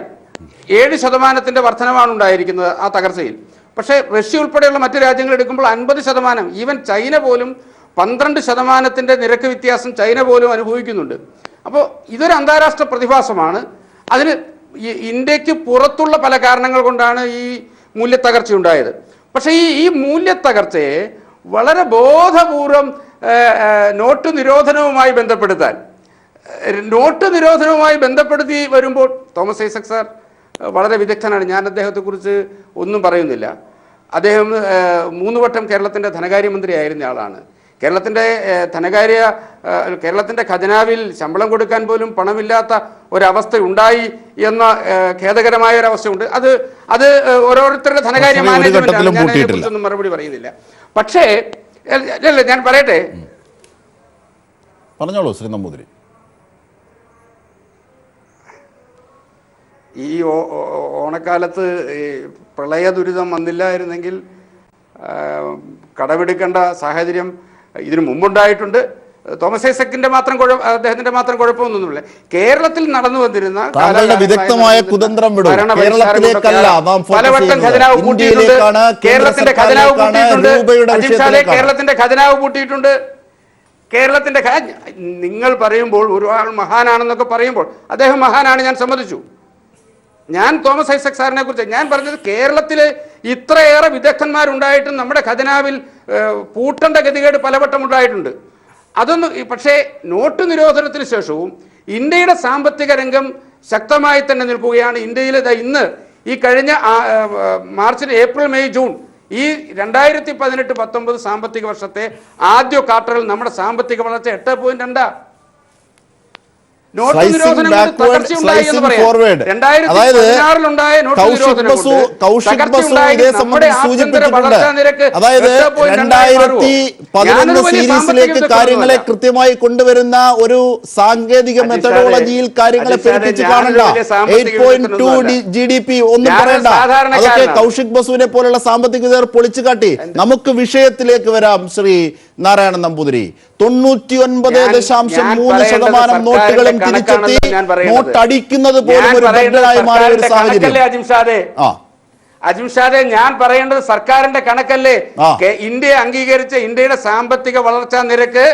7% വർധനമാണ് ഉണ്ടായിരിക്കുന്നത് ആ തകർച്ചയിൽ. പക്ഷേ റഷ്യ ഉൾപ്പെടെയുള്ള മറ്റു രാജ്യങ്ങൾ എടുക്കുമ്പോൾ 50%, ഈവൻ ചൈന പോലും 12% നിരക്ക് വ്യത്യാസം ചൈന പോലും അനുഭവിക്കുന്നുണ്ട്. അപ്പോൾ ഇതൊരു അന്താരാഷ്ട്ര പ്രതിഭാസമാണ്. അതിന് ഇന്ത്യക്ക് പുറത്തുള്ള പല കാരണങ്ങൾ കൊണ്ടാണ് ഈ മൂല്യത്തകർച്ച ഉണ്ടായത്. പക്ഷേ ഈ മൂല്യത്തകർച്ചയെ വളരെ ബോധപൂർവം നോട്ട് നിരോധനവുമായി ബന്ധപ്പെടുത്തി വരുമ്പോൾ തോമസ് ഐസക് സാർ വളരെ വിദഗ്ധനാണ്. ഞാൻ അദ്ദേഹത്തെക്കുറിച്ച് ഒന്നും പറയുന്നില്ല. അദ്ദേഹം 3 വട്ടം കേരളത്തിൻ്റെ ധനകാര്യമന്ത്രിയായിരുന്ന ആളാണ്. കേരളത്തിൻ്റെ ഖജനാവിൽ ശമ്പളം കൊടുക്കാൻ പോലും പണമില്ലാത്ത ഒരവസ്ഥ ഉണ്ടായി എന്ന ഖേദകരമായ ഒരവസ്ഥയുണ്ട്. അത് ഓരോരുത്തരുടെ ധനകാര്യ മാനേജ്മെന്റാണ്. ഞാൻ അതിനെക്കുറിച്ചൊന്നും മറുപടി പറയുന്നില്ല. പക്ഷേ ഞാൻ പറയട്ടെ, പറഞ്ഞോളൂ ശ്രീ നമ്പൂതിരി. ഈ ഓണക്കാലത്ത് പ്രളയ ദുരിതം വന്നില്ലായിരുന്നെങ്കിൽ കടമെടുക്കേണ്ട സാഹചര്യം ഇതിനു മുമ്പുണ്ടായിട്ടുണ്ട്. തോമസ് ഐസക്കിന്റെ മാത്രം അദ്ദേഹത്തിന്റെ മാത്രം കുഴപ്പമൊന്നുമില്ല. കേരളത്തിൽ നടന്നു വന്നിരുന്ന വിദഗ്ധമായ കുതന്ത്രം വിടും. കേരളത്തിലേക്കല്ല നാം പലവട്ടം ഖജനാവ് പൂട്ടിയിട്ടുണ്ട്. കേരളത്തിന്റെ ഖജനാവ് പൂട്ടിയിട്ടുണ്ട്. നിങ്ങൾ പറയുമ്പോൾ ഒരാൾ മഹാനാണെന്നൊക്കെ പറയുമ്പോൾ അദ്ദേഹം മഹാനാണ്, ഞാൻ സമ്മതിച്ചു. ഞാൻ തോമസ് ഐസക് സാറിനെ കുറിച്ച് ഞാൻ പറഞ്ഞത്, കേരളത്തിലെ ഇത്രയേറെ വിദഗ്ധന്മാരുണ്ടായിട്ടും നമ്മുടെ ഖജനാവിൽ പൂട്ടേണ്ട ഗതികേട് പലവട്ടം ഉണ്ടായിട്ടുണ്ട്. അതൊന്നും പക്ഷേ നോട്ട് നിരോധനത്തിന് ശേഷവും ഇന്ത്യയുടെ സാമ്പത്തിക രംഗം ശക്തമായി തന്നെ നിൽക്കുകയാണ്. ഇന്ത്യയിൽ ഇന്ന് ഈ കഴിഞ്ഞ മാർച്ചിന് ഏപ്രിൽ മെയ് ജൂൺ ഈ 2018-19 സാമ്പത്തിക വർഷത്തെ ആദ്യ ക്വാർട്ടറിൽ നമ്മുടെ സാമ്പത്തിക വളർച്ച 8.2. നോട്ട് നിരോധനം കൊണ്ട് തകർച്ചയുണ്ടായി എന്ന് പറയാം. 2016-ലുണ്ടായ നോട്ട് നിരോധനം കൊണ്ട് തകർച്ചയുണ്ടായി. നമ്മുടെ ആഭ്യന്തര വളർച്ചാ നിരക്ക് 2011 സീരീസിലേക്ക് കാര്യങ്ങളെ കൃത്യമായി കൊണ്ടുവരുന്ന ഒരു സാങ്കേതിക മെത്തഡോളജിയിൽ കാര്യങ്ങളെ പെരുപ്പിച്ച് കാണണ്ട. 8.2 GDP ഒന്നും പറയണ്ട. അതൊക്കെ കൗശിക് ബസുവിനെ പോലുള്ള സാമ്പത്തിക വിദഗ്ധർ പൊളിച്ചു കാട്ടി. നമുക്ക് വിഷയത്തിലേക്ക് വരാം. ശ്രീ നാരായണൻ നമ്പൂതിരി, 99.3% നോട്ടുകളും തിരിച്ചെത്തി. നോട്ട് അടിക്കുന്നത് പോലും ഒരു ബഡ്ജറ്റായി മാറിയ ഒരു സാഹചര്യം. അജിംഷാദെ, ഞാൻ പറയേണ്ടത് സർക്കാരിന്റെ കണക്കല്ലേ. ഇന്ത്യ അംഗീകരിച്ച ഇന്ത്യയുടെ സാമ്പത്തിക വളർച്ചാ നിരക്ക്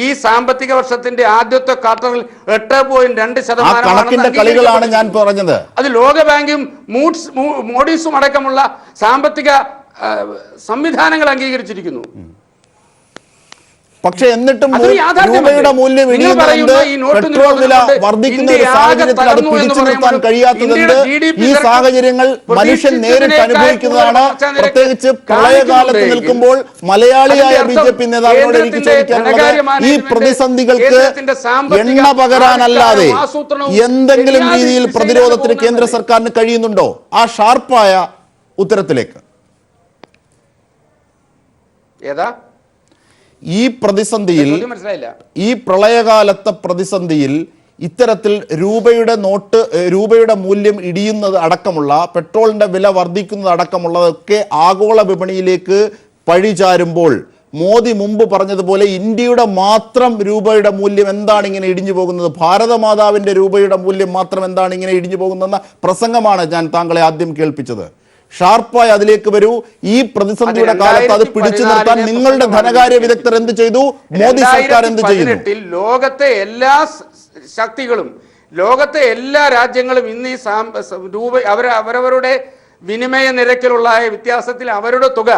ഈ സാമ്പത്തിക വർഷത്തിന്റെ ആദ്യത്തെ ക്വാർട്ടറിൽ 8.2% കളികളാണ് ഞാൻ പറഞ്ഞത്. അത് ലോകബാങ്കും മോഡീസും അടക്കമുള്ള സാമ്പത്തിക സംവിധാനങ്ങൾ അംഗീകരിച്ചിരിക്കുന്നു. പക്ഷെ എന്നിട്ടും രൂപയുടെ മൂല്യം ഇടിയുന്നുണ്ട്. പെട്രോൾ വില വർദ്ധിക്കുന്ന ഒരു സാഹചര്യത്തിൽ അത് പിടിച്ചു നിർത്താൻ കഴിയാത്തതുണ്ട്. ഈ സാഹചര്യങ്ങൾ മനുഷ്യൻ നേരിട്ട് അനുഭവിക്കുന്നതാണ്. പ്രത്യേകിച്ച് പ്രളയകാലത്ത് നിൽക്കുമ്പോൾ മലയാളിയായ BJP നേതാവിനോട് എനിക്ക് ചോദിക്കാനുള്ളത്, ഈ പ്രതിസന്ധികൾക്ക് എണ്ണ പകരാനല്ലാതെ എന്തെങ്കിലും രീതിയിൽ പ്രതിരോധത്തിന് കേന്ദ്ര സർക്കാരിന് കഴിയുന്നുണ്ടോ? ആ ഷാർപ്പായ ഉത്തരത്തിലേക്ക്. ഈ പ്രതിസന്ധിയിൽ, ഈ പ്രളയകാലത്തെ പ്രതിസന്ധിയിൽ ഇത്തരത്തിൽ രൂപയുടെ മൂല്യം ഇടിയുന്നത് അടക്കമുള്ള, പെട്രോളിന്റെ വില വർദ്ധിക്കുന്നത് അടക്കമുള്ളതൊക്കെ ആഗോള വിപണിയിലേക്ക് പഴിചാരുമ്പോൾ മോദി മുമ്പ് പറഞ്ഞതുപോലെ ഇന്ത്യയുടെ മാത്രം രൂപയുടെ മൂല്യം എന്താണ് ഇങ്ങനെ ഇടിഞ്ഞു പോകുന്നത്, ഭാരതമാതാവിന്റെ രൂപയുടെ മൂല്യം മാത്രം എന്താണ് ഇങ്ങനെ ഇടിഞ്ഞു പോകുന്നതെന്ന പ്രസംഗമാണ് ഞാൻ താങ്കളെ ആദ്യം കേൾപ്പിച്ചത്. ഷാർപ്പായി അതിലേക്ക് വരൂ. ഈ പ്രതിസന്ധിയുടെ കാലത്ത് അത് പിടിച്ചു നിർത്താൻ നിങ്ങളുടെ ധനകാര്യ വിദഗ്ധർ എന്ത് ചെയ്തു? മോദി സർക്കാർ എന്ത് ചെയ്യുന്നു? ലോകത്തെ എല്ലാ ശക്തികളും, ലോകത്തെ എല്ലാ രാജ്യങ്ങളും ഇന്ന് ഈ രൂപ അവരവരുടെ വിനിമയ നിരക്കിലുള്ള വ്യത്യാസത്തിൽ അവരുടെ തുക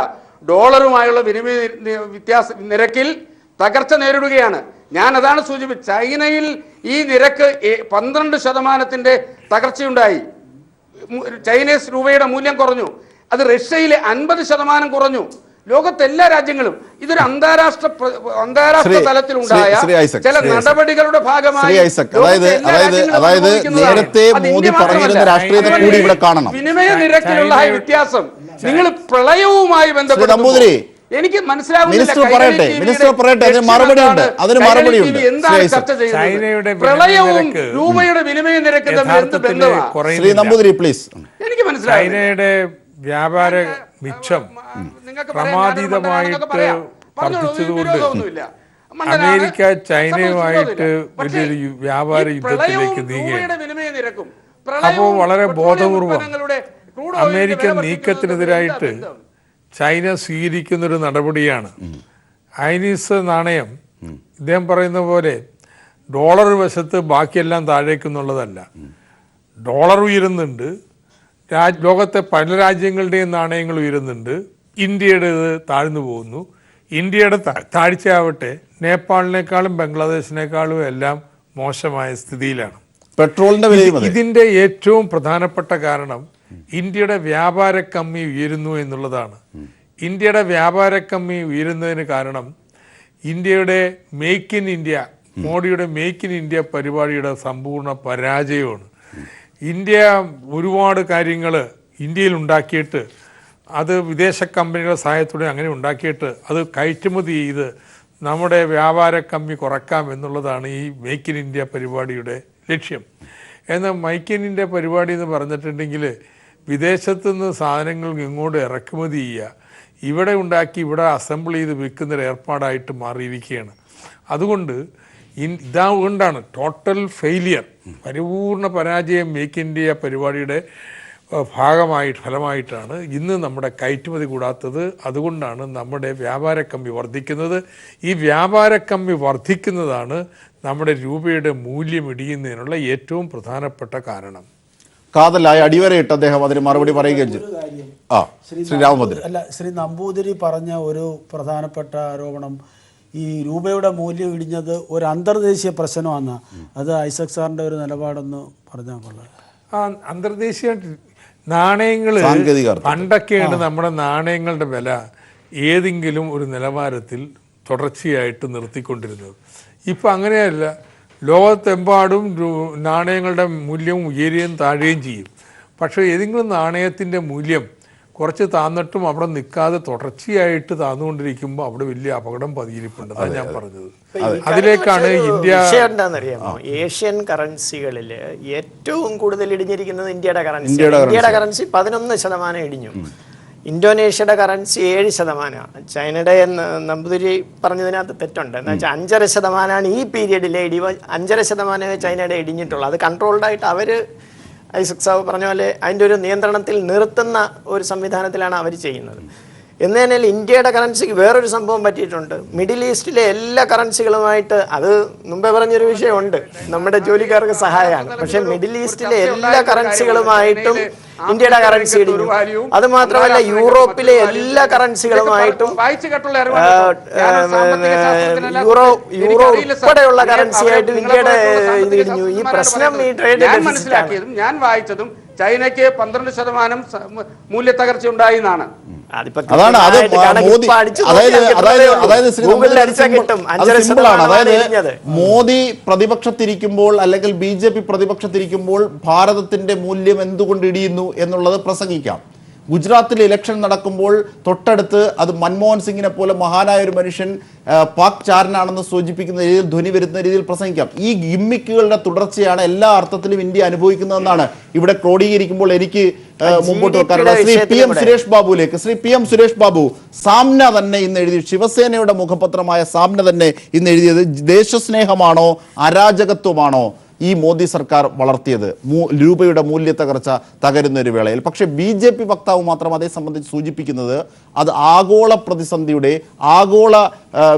ഡോളറുമായുള്ള വിനിമയ നിരക്കിൽ തകർച്ച നേരിടുകയാണ്. ഞാൻ അതാണ് സൂചിപ്പിച്ചത്. ചൈനയിൽ ഈ നിരക്ക് 12% തകർച്ചയുണ്ടായി. ചൈനീസ് രൂപയുടെ മൂല്യം കുറഞ്ഞു. അത് റഷ്യയിലെ 50% കുറഞ്ഞു. ലോകത്തെ എല്ലാ രാജ്യങ്ങളും ഇതൊരു അന്താരാഷ്ട്ര തലത്തിലുണ്ടായ ചില നടപടികളുടെ ഭാഗമായി നേരത്തെ മോദി പറഞ്ഞിരുന്ന രാഷ്ട്രീയത്തെ കൂടി ഇവിടെ കാണണം. വിനിമയ നിരക്കിലുള്ള വ്യത്യാസം നിങ്ങൾ പ്രളയവുമായി ബന്ധപ്പെട്ട് എനിക്ക് മനസ്സിലാവുന്നില്ല. മിനിസ്റ്റർ പറയട്ടെ, കൈരളി മിനിസ്റ്റർ പറയട്ടെ, അതിന് ലക്ഷ്യം മറുപടിയുണ്ട്, എന്താണ്? അതിന് കൈരളി മറുപടിയുണ്ട്. TV എന്താണ് ശ്രീ ചർച്ച ചെയ്യുന്നത്? ചൈനയുടെ പ്രളയവും നിരക്ക് രൂപയുടെ വിനിമയ നിരക്ക് തമ്മിൽ എന്ത് യഥാർത്ഥത്തിൽ ബന്ധമാണ്? ശ്രീ കുറയുന്നില്ല. നമ്പൂതിരി പ്ലീസ്. എനിക്ക് മനസ്സിലായി. ചൈനയുടെ വ്യാപാര മിച്ചം ക്രമാതീതമായിട്ട് വർദ്ധിച്ചതുകൊണ്ട് അമേരിക്ക ചൈനയുമായിട്ട് വലിയൊരു വ്യാപാര യുദ്ധത്തിലേക്ക് നീങ്ങുകയാണ്. അപ്പോൾ വളരെ ബോധപൂർവം അമേരിക്കൻ നീക്കത്തിനെതിരായിട്ട് ചൈന സ്വീകരിക്കുന്നൊരു നടപടിയാണ് ചൈനീസ് നാണയം. ഇദ്ദേഹം പറയുന്ന പോലെ ഡോളർ വശത്ത് ബാക്കിയെല്ലാം താഴേക്കെന്നുള്ളതല്ല. ഡോളർ ഉയരുന്നുണ്ട്, ലോകത്തെ പല രാജ്യങ്ങളുടെയും നാണയങ്ങൾ ഉയരുന്നുണ്ട്, ഇന്ത്യയുടേത് താഴ്ന്നു പോകുന്നു. ഇന്ത്യയുടെ താഴ്ചയാവട്ടെ നേപ്പാളിനേക്കാളും ബംഗ്ലാദേശിനേക്കാളും എല്ലാം മോശമായ സ്ഥിതിയിലാണ്. പെട്രോളിന്റെ വിലയും അതെ. ഇതിന്റെ ഏറ്റവും പ്രധാനപ്പെട്ട കാരണം ഇന്ത്യയുടെ വ്യാപാര കമ്മി ഉയരുന്നു എന്നുള്ളതാണ്. ഇന്ത്യയുടെ വ്യാപാര കമ്മി ഉയരുന്നതിന് കാരണം ഇന്ത്യയുടെ മേക്ക് ഇൻ ഇന്ത്യ, മോഡിയുടെ മേക്ക് ഇൻ ഇന്ത്യ പരിപാടിയുടെ സമ്പൂർണ്ണ പരാജയമാണ്. ഇന്ത്യ ഒരുപാട് കാര്യങ്ങൾ ഇന്ത്യയിൽ ഉണ്ടാക്കിയിട്ട് അത് വിദേശ കമ്പനികളുടെ സഹായത്തോടെ അങ്ങനെ ഉണ്ടാക്കിയിട്ട് അത് കയറ്റുമതി ചെയ്ത് നമ്മുടെ വ്യാപാര കമ്മി കുറക്കാം എന്നുള്ളതാണ് ഈ മേക്ക് ഇൻ ഇന്ത്യ പരിപാടിയുടെ ലക്ഷ്യം. എന്നാൽ മേക്ക് ഇൻ ഇന്ത്യ പരിപാടി എന്ന് പറഞ്ഞിട്ടുണ്ടെങ്കിൽ വിദേശത്തു നിന്ന് സാധനങ്ങൾ ഇങ്ങോട്ട് ഇറക്കുമതി ചെയ്യുക, ഇവിടെ ഉണ്ടാക്കി ഇവിടെ അസംബിൾ ചെയ്ത് വിൽക്കുന്നൊരു ഏർപ്പാടായിട്ട് മാറിയിരിക്കുകയാണ്. അതുകൊണ്ട് ഇതുകൊണ്ടാണ് ടോട്ടൽ ഫെയിലിയർ, പരിപൂർണ പരാജയം മേക്ക് ഇൻ ഇന്ത്യ പരിപാടിയുടെ ഫലമായിട്ടാണ് ഇന്ന് നമ്മുടെ കയറ്റുമതി കൂടാത്തത്. അതുകൊണ്ടാണ് നമ്മുടെ വ്യാപാര കമ്മി വർദ്ധിക്കുന്നത്. ഈ വ്യാപാര കമ്മി വർദ്ധിക്കുന്നതാണ് നമ്മുടെ രൂപയുടെ മൂല്യം ഇടിയുന്നതിനുള്ള ഏറ്റവും പ്രധാനപ്പെട്ട കാരണം. കാതലായി അടിവരയിട്ട് അദ്ദേഹം അതിന് മറുപടി പറയുകയും ചെയ്തു. ശ്രീ രാമഭദ്രൻ. അല്ല, ശ്രീ നമ്പൂതിരി പറഞ്ഞ ഒരു പ്രധാനപ്പെട്ട ആരോപണം ഈ രൂപയുടെ മൂല്യം ഇടിഞ്ഞത് ഒരു അന്തർദേശീയ പ്രശ്നമാണ്. അത് ഐസക് സാറിന്റെ ഒരു നിലപാടെന്ന് പറഞ്ഞാൽ കൊള്ളാം. അന്തർദേശീയ നാണയങ്ങൾ പണ്ടൊക്കെയാണ് നമ്മുടെ നാണയങ്ങളുടെ വില ഏതെങ്കിലും ഒരു നിലവാരത്തിൽ തുടർച്ചയായിട്ട് നിർത്തിക്കൊണ്ടിരുന്നത്. ഇപ്പം അങ്ങനെയല്ല. ലോകത്തെമ്പാടും നാണയങ്ങളുടെ മൂല്യം ഉയരുകയും താഴുകയും ചെയ്യും. പക്ഷേ ഏതെങ്കിലും നാണയത്തിൻ്റെ മൂല്യം കുറച്ച് താന്നിട്ടും അവിടെ നിൽക്കാതെ തുടർച്ചയായിട്ട് താന്നുകൊണ്ടിരിക്കുമ്പോൾ അവിടെ വലിയ അപകടം പതിയിരിപ്പുണ്ട്. അതാണ് ഞാൻ പറഞ്ഞത്. അതിലേക്കാണ് ഇന്ത്യ. എന്താണെന്നറിയാമോ, ഏഷ്യൻ കറൻസികളിൽ ഏറ്റവും കൂടുതൽ ഇടിഞ്ഞിരിക്കുന്നത് ഇന്ത്യയുടെ കറൻസി. ഇന്ത്യയുടെ കറൻസി 11% ഇടിഞ്ഞു. ഇന്തോനേഷ്യയുടെ കറൻസി 7%. ചൈനയുടെ നമ്പൂതിരി പറഞ്ഞതിനകത്ത് തെറ്റുണ്ട്. എന്ന് വെച്ചാൽ 5.5% ഈ പീരീഡിലെ ഇടിവ്. 5.5% ചൈനയുടെ ഇടിഞ്ഞിട്ടുള്ളൂ. അത് കൺട്രോൾഡായിട്ട് അവർ ഐസക് സാബ് പറഞ്ഞ പോലെ അതിൻ്റെ ഒരു നിയന്ത്രണത്തിൽ നിർത്തുന്ന ഒരു സംവിധാനത്തിലാണ് അവർ ചെയ്യുന്നത്. എന്ന് തന്നെ ഇന്ത്യയുടെ കറൻസിക്ക് വേറൊരു സംഭവം പറ്റിയിട്ടുണ്ട്. മിഡിൽ ഈസ്റ്റിലെ എല്ലാ കറൻസികളുമായിട്ട്, അത് മുമ്പേ പറഞ്ഞൊരു വിഷയമുണ്ട്, നമ്മുടെ ജോലിക്കാർക്ക് സഹായമാണ്. പക്ഷെ മിഡിൽ ഈസ്റ്റിലെ എല്ലാ കറൻസികളുമായിട്ടും ഇന്ത്യയുടെ കറൻസി ഇടിഞ്ഞു. അത് മാത്രമല്ല യൂറോപ്പിലെ എല്ലാ കറൻസികളുമായിട്ടും യൂറോ ഉൾപ്പെടെയുള്ള കറൻസിയായിട്ടും ഇന്ത്യയുടെ ഇത് ഇടിഞ്ഞു. ഈ പ്രശ്നം ഈ ട്രേഡ് മനസ്സിലാക്കിയതും ഞാൻ വായിച്ചതും ചൈനയ്ക്ക് 12% മൂല്യത്തകർച്ച ഉണ്ടായി എന്നാണ്. അതാണ് അത് മോദി, അതായത് സിമ്പിളാണ്. അതായത് മോദി പ്രതിപക്ഷത്തിരിക്കുമ്പോൾ അല്ലെങ്കിൽ BJP പ്രതിപക്ഷത്തിരിക്കുമ്പോൾ ഭാരതത്തിന്റെ മൂല്യം എന്തുകൊണ്ട് ഇടിയുന്നു എന്നുള്ളത് പ്രസംഗിക്കാം. ഗുജറാത്തിൽ ഇലക്ഷൻ നടക്കുമ്പോൾ തൊട്ടടുത്ത് അത് മൻമോഹൻ സിംഗിനെ പോലെ മഹാനായ ഒരു മനുഷ്യൻ പാക് ചാരനാണെന്ന് സൂചിപ്പിക്കുന്ന രീതിയിൽ ധ്വനി വരുന്ന രീതിയിൽ പ്രസംഗിക്കാം. ഈ ഗിമ്മിക്കുകളുടെ തുടർച്ചയാണ് എല്ലാ അർത്ഥത്തിലും ഇന്ത്യ അനുഭവിക്കുന്നതെന്നാണ് ഇവിടെ ക്രോഡീകരിക്കുമ്പോൾ എനിക്ക് മുമ്പോട്ട് വെക്കാറുള്ളത്. ശ്രീ PM സുരേഷ് ബാബുവിലേക്ക്. ശ്രീ PM സുരേഷ് ബാബു, സാമ്ന തന്നെ ഇന്ന് എഴുതി, ശിവസേനയുടെ മുഖപത്രമായ സാമ്ന തന്നെ ഇന്ന് എഴുതിയത് ദേശസ്നേഹമാണോ അരാജകത്വമാണോ ഈ മോദി സർക്കാർ വളർത്തിയത് രൂപയുടെ മൂല്യത്തകർച്ച തകരുന്ന ഒരു വേളയിൽ? പക്ഷേ BJP വക്താവ് മാത്രം അതേ സംബന്ധിച്ച് സൂചിപ്പിക്കുന്നത് അത് ആഗോള പ്രതിസന്ധിയുടെ ആഗോള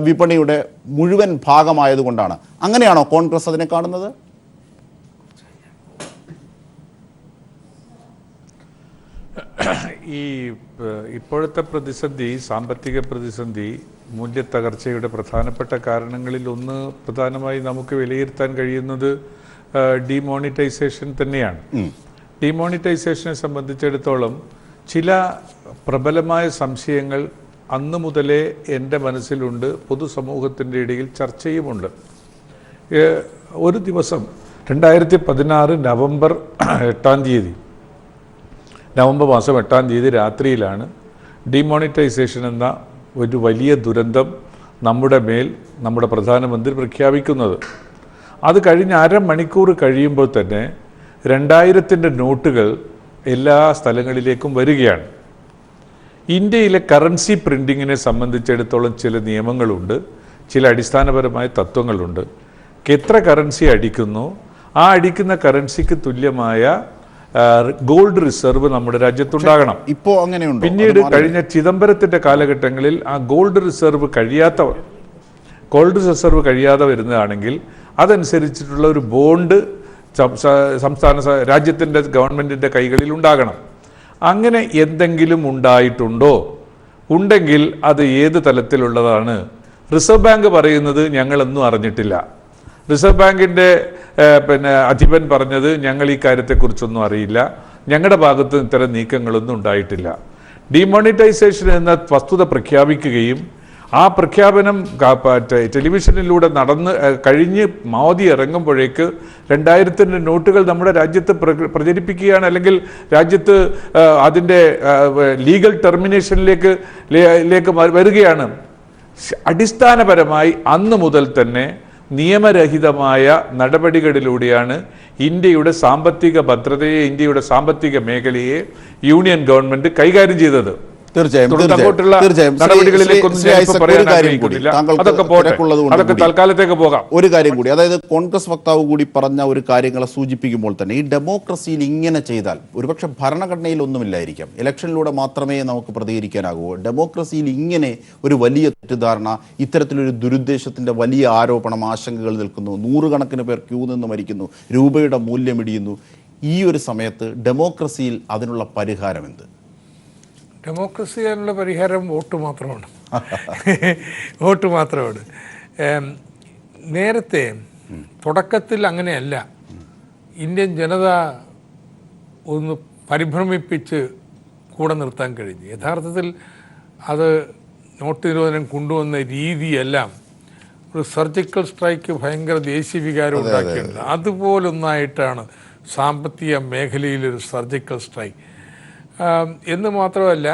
വിപണിയുടെ മുഴുവൻ ഭാഗമായതുകൊണ്ടാണ്. അങ്ങനെയാണോ കോൺഗ്രസ് അതിനെ കാണുന്നത്? ഈ ഇപ്പോഴത്തെ പ്രതിസന്ധി, സാമ്പത്തിക പ്രതിസന്ധി, മൂല്യത്തകർച്ചയുടെ പ്രധാനപ്പെട്ട കാരണങ്ങളിൽ ഒന്ന് പ്രധാനമായി നമുക്ക് വിലയിരുത്താൻ കഴിയുന്നത് ഡിമോണിറ്റൈസേഷൻ തന്നെയാണ്. ഡിമോണിറ്റൈസേഷനെ സംബന്ധിച്ചിടത്തോളം ചില പ്രബലമായ സംശയങ്ങൾ അന്ന് മുതലേ എൻ്റെ മനസ്സിലുണ്ട്, പൊതുസമൂഹത്തിൻ്റെ ഇടയിൽ ചർച്ചയുമുണ്ട്. ഒരു ദിവസം 2016 നവംബർ 8-ാം തീയതി, നവംബർ മാസം 8-ാം തീയതി രാത്രിയിലാണ് ഡിമോണിറ്റൈസേഷൻ എന്ന ഒരു വലിയ ദുരന്തം നമ്മുടെ മേൽ നമ്മുടെ പ്രധാനമന്ത്രി പ്രഖ്യാപിക്കുന്നത്. അത് കഴിഞ്ഞ് അരമണിക്കൂർ കഴിയുമ്പോൾ തന്നെ 2000-ൻ്റെ നോട്ടുകൾ എല്ലാ സ്ഥലങ്ങളിലേക്കും വരികയാണ്. ഇന്ത്യയിലെ കറൻസി പ്രിൻറ്റിങ്ങിനെ സംബന്ധിച്ചിടത്തോളം ചില നിയമങ്ങളുണ്ട്, ചില അടിസ്ഥാനപരമായ തത്വങ്ങളുണ്ട്. എത്ര കറൻസി അടിക്കുന്നു ആ അടിക്കുന്ന കറൻസിക്ക് തുല്യമായ ഗോൾഡ് റിസർവ് നമ്മുടെ രാജ്യത്തുണ്ടാകണം. ഇപ്പോൾ അങ്ങനെയുണ്ട്. പിന്നീട് കഴിഞ്ഞ ചിദംബരത്തിൻ്റെ കാലഘട്ടങ്ങളിൽ ആ ഗോൾഡ് റിസർവ് കഴിയാതെ വരുന്നതാണെങ്കിൽ അതനുസരിച്ചിട്ടുള്ള ഒരു ബോണ്ട് രാജ്യത്തിൻ്റെ ഗവൺമെൻറ്റിൻ്റെ കൈകളിൽ ഉണ്ടാകണം. അങ്ങനെ എന്തെങ്കിലും ഉണ്ടായിട്ടുണ്ടോ? ഉണ്ടെങ്കിൽ അത് ഏത് തലത്തിലുള്ളതാണ്? റിസർവ് ബാങ്ക് പറയുന്നത് ഞങ്ങളൊന്നും അറിഞ്ഞിട്ടില്ല. റിസർവ് ബാങ്കിൻ്റെ അധിപൻ പറഞ്ഞത് ഞങ്ങൾ ഈ കാര്യത്തെക്കുറിച്ചൊന്നും അറിയില്ല, ഞങ്ങളുടെ ഭാഗത്ത് ഇത്തരം നീക്കങ്ങളൊന്നും ഉണ്ടായിട്ടില്ല. ഡിമോണിറ്റൈസേഷൻ എന്ന വസ്തുത പ്രഖ്യാപിക്കുകയും ആ പ്രഖ്യാപനം ടെലിവിഷനിലൂടെ കഴിഞ്ഞ് മോദി ഇറങ്ങുമ്പോഴേക്ക് 2000-ൻ്റെ നോട്ടുകൾ നമ്മുടെ രാജ്യത്ത് പ്രചരിപ്പിക്കുകയാണ്, അല്ലെങ്കിൽ രാജ്യത്ത് അതിൻ്റെ ലീഗൽ ടെർമിനേഷനിലേക്ക് വരികയാണ്. അടിസ്ഥാനപരമായി അന്ന് മുതൽ തന്നെ നിയമരഹിതമായ നടപടികളിലൂടെയാണ് ഇന്ത്യയുടെ സാമ്പത്തിക ഭദ്രതയെ, ഇന്ത്യയുടെ സാമ്പത്തിക മേഖലയെ യൂണിയൻ ഗവൺമെന്റ് കൈകാര്യം ചെയ്തത്. തീർച്ചയായും തൽക്കാലത്തേക്ക് പോകാം. ഒരു കാര്യം കൂടി, അതായത് കോൺഗ്രസ് വക്താവ് കൂടി പറഞ്ഞ ഒരു കാര്യങ്ങളെ സൂചിപ്പിക്കുമ്പോൾ തന്നെ ഈ ഡെമോക്രസിയിൽ ഇങ്ങനെ ചെയ്താൽ ഒരുപക്ഷെ ഭരണഘടനയിൽ ഒന്നുമില്ലായിരിക്കാം, ഇലക്ഷനിലൂടെ മാത്രമേ നമുക്ക് പ്രതികരിക്കാനാകൂ. ഡെമോക്രസിയിൽ ഇങ്ങനെ ഒരു വലിയ തെറ്റിദ്ധാരണ, ഇത്തരത്തിലൊരു ദുരുദ്ദേശത്തിന്റെ വലിയ ആരോപണം, ആശങ്കകൾ നിൽക്കുന്നു, 100 കണക്കിന് പേർ ക്യൂ നിന്ന് മരിക്കുന്നു, രൂപയുടെ മൂല്യം ഇടിയുന്നു. ഈ ഒരു സമയത്ത് ഡെമോക്രസിയിൽ അതിനുള്ള പരിഹാരം എന്ത്? ഡെമോക്രസി അതിനുള്ള പരിഹാരം വോട്ട് മാത്രമാണ്. വോട്ട് മാത്രമാണ്. നേരത്തെ തുടക്കത്തിൽ അങ്ങനെയല്ല. ഇന്ത്യൻ ജനത ഒന്ന് പരിഭ്രമിപ്പിച്ച് കൂടെ നിർത്താൻ കഴിഞ്ഞു. യഥാർത്ഥത്തിൽ അത് നോട്ട് നിരോധനം കൊണ്ടുവന്ന രീതിയെല്ലാം ഒരു സർജിക്കൽ സ്ട്രൈക്ക് ഭയങ്കര ദേശീയ വികാരം ഉണ്ടാക്കിയിട്ടുണ്ട്. അതുപോലൊന്നായിട്ടാണ് സാമ്പത്തിക മേഖലയിലൊരു സർജിക്കൽ സ്ട്രൈക്ക്. എന്ന് മാത്രമല്ല,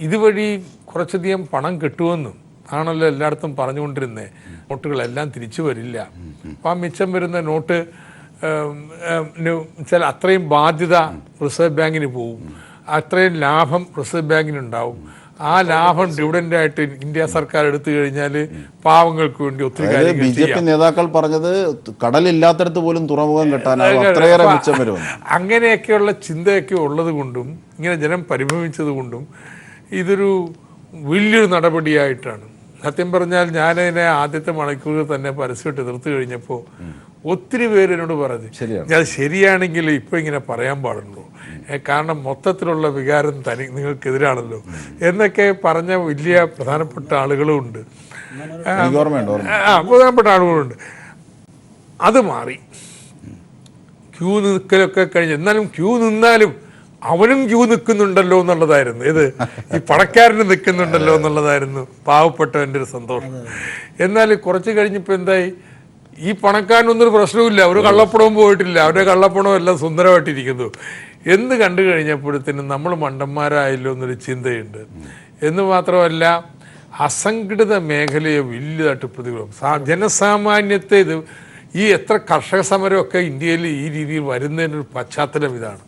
ഇതുവഴി കുറച്ചധികം പണം കിട്ടുമെന്നും ആണല്ലോ എല്ലായിടത്തും പറഞ്ഞുകൊണ്ടിരുന്നത്. നോട്ടുകളെല്ലാം തിരിച്ചു വരില്ല. അപ്പം ആ മിച്ചം വരുന്ന നോട്ട് ചില അത്രയും ബാധ്യത റിസർവ് ബാങ്കിന് പോവും, അത്രയും ലാഭം റിസർവ് ബാങ്കിനുണ്ടാവും. ആ ലാഭം ഡിവിഡൻഡായിട്ട് ഇന്ത്യ സർക്കാർ എടുത്തു കഴിഞ്ഞാൽ പാവങ്ങൾക്ക് വേണ്ടി ഒത്തിരി കാര്യങ്ങൾ ബിജെപി നേതാക്കൾ പറഞ്ഞത് കടലില്ലാത്തടത്ത് പോലും തുറമുഖം കിട്ടാനാകും, അത്രയേറെ മിച്ചം വരും. അങ്ങനെയൊക്കെയുള്ള ചിന്തയൊക്കെ ഉള്ളത് കൊണ്ടും ഇങ്ങനെ ജനം പരിഭ്രമിച്ചത് കൊണ്ടും ഇതൊരു വലിയൊരു നടപടിയായിട്ടാണ്. സത്യം പറഞ്ഞാൽ ഞാനതിനെ ആദ്യത്തെ മണിക്കൂറിൽ തന്നെ പരസ്യമായിട്ട് എതിർത്ത് കഴിഞ്ഞപ്പോൾ ഒത്തിരി പേര് എന്നോട് പറഞ്ഞു, ഞാൻ ശരിയാണെങ്കിൽ ഇപ്പം ഇങ്ങനെ പറയാൻ പാടുള്ളൂ, കാരണം മൊത്തത്തിലുള്ള വികാരം നിങ്ങൾക്കെതിരാണല്ലോ എന്നൊക്കെ പറഞ്ഞ വലിയ പ്രധാനപ്പെട്ട ആളുകളും ഉണ്ട്. പ്രധാനപ്പെട്ട ആളുകളുണ്ട്. അത് മാറി. ക്യൂ നിൽക്കലൊക്കെ കഴിഞ്ഞ്, എന്നാലും ക്യൂ നിന്നാലും അവനും ക്യൂ നിൽക്കുന്നുണ്ടല്ലോ എന്നുള്ളതായിരുന്നു. ഇത് ഈ പണക്കാരന് നിൽക്കുന്നുണ്ടല്ലോ എന്നുള്ളതായിരുന്നു പാവപ്പെട്ടവൻ്റെ ഒരു സന്തോഷം. എന്നാൽ കുറച്ച് കഴിഞ്ഞപ്പോൾ എന്തായി, ഈ പണക്കാരനൊന്നൊരു പ്രശ്നവുമില്ല, ഒരു കള്ളപ്പണവും പോയിട്ടില്ല, അവരുടെ കള്ളപ്പണവും എല്ലാം സുന്ദരമായിട്ടിരിക്കുന്നു എന്ന് കണ്ടു കഴിഞ്ഞപ്പോഴത്തേനും നമ്മൾ മണ്ടന്മാരായല്ലോ എന്നൊരു ചിന്തയുണ്ട്. എന്ന് മാത്രമല്ല, അസംഘടിത മേഖലയെ വലിയതായിട്ട് പ്രതികൂലം, ജനസാമാന്യത്തെ ഇത് ഈ എത്ര കർഷക സമരമൊക്കെ ഇന്ത്യയിൽ ഈ രീതിയിൽ വരുന്നതിനൊരു പശ്ചാത്തലം ഇതാണ്.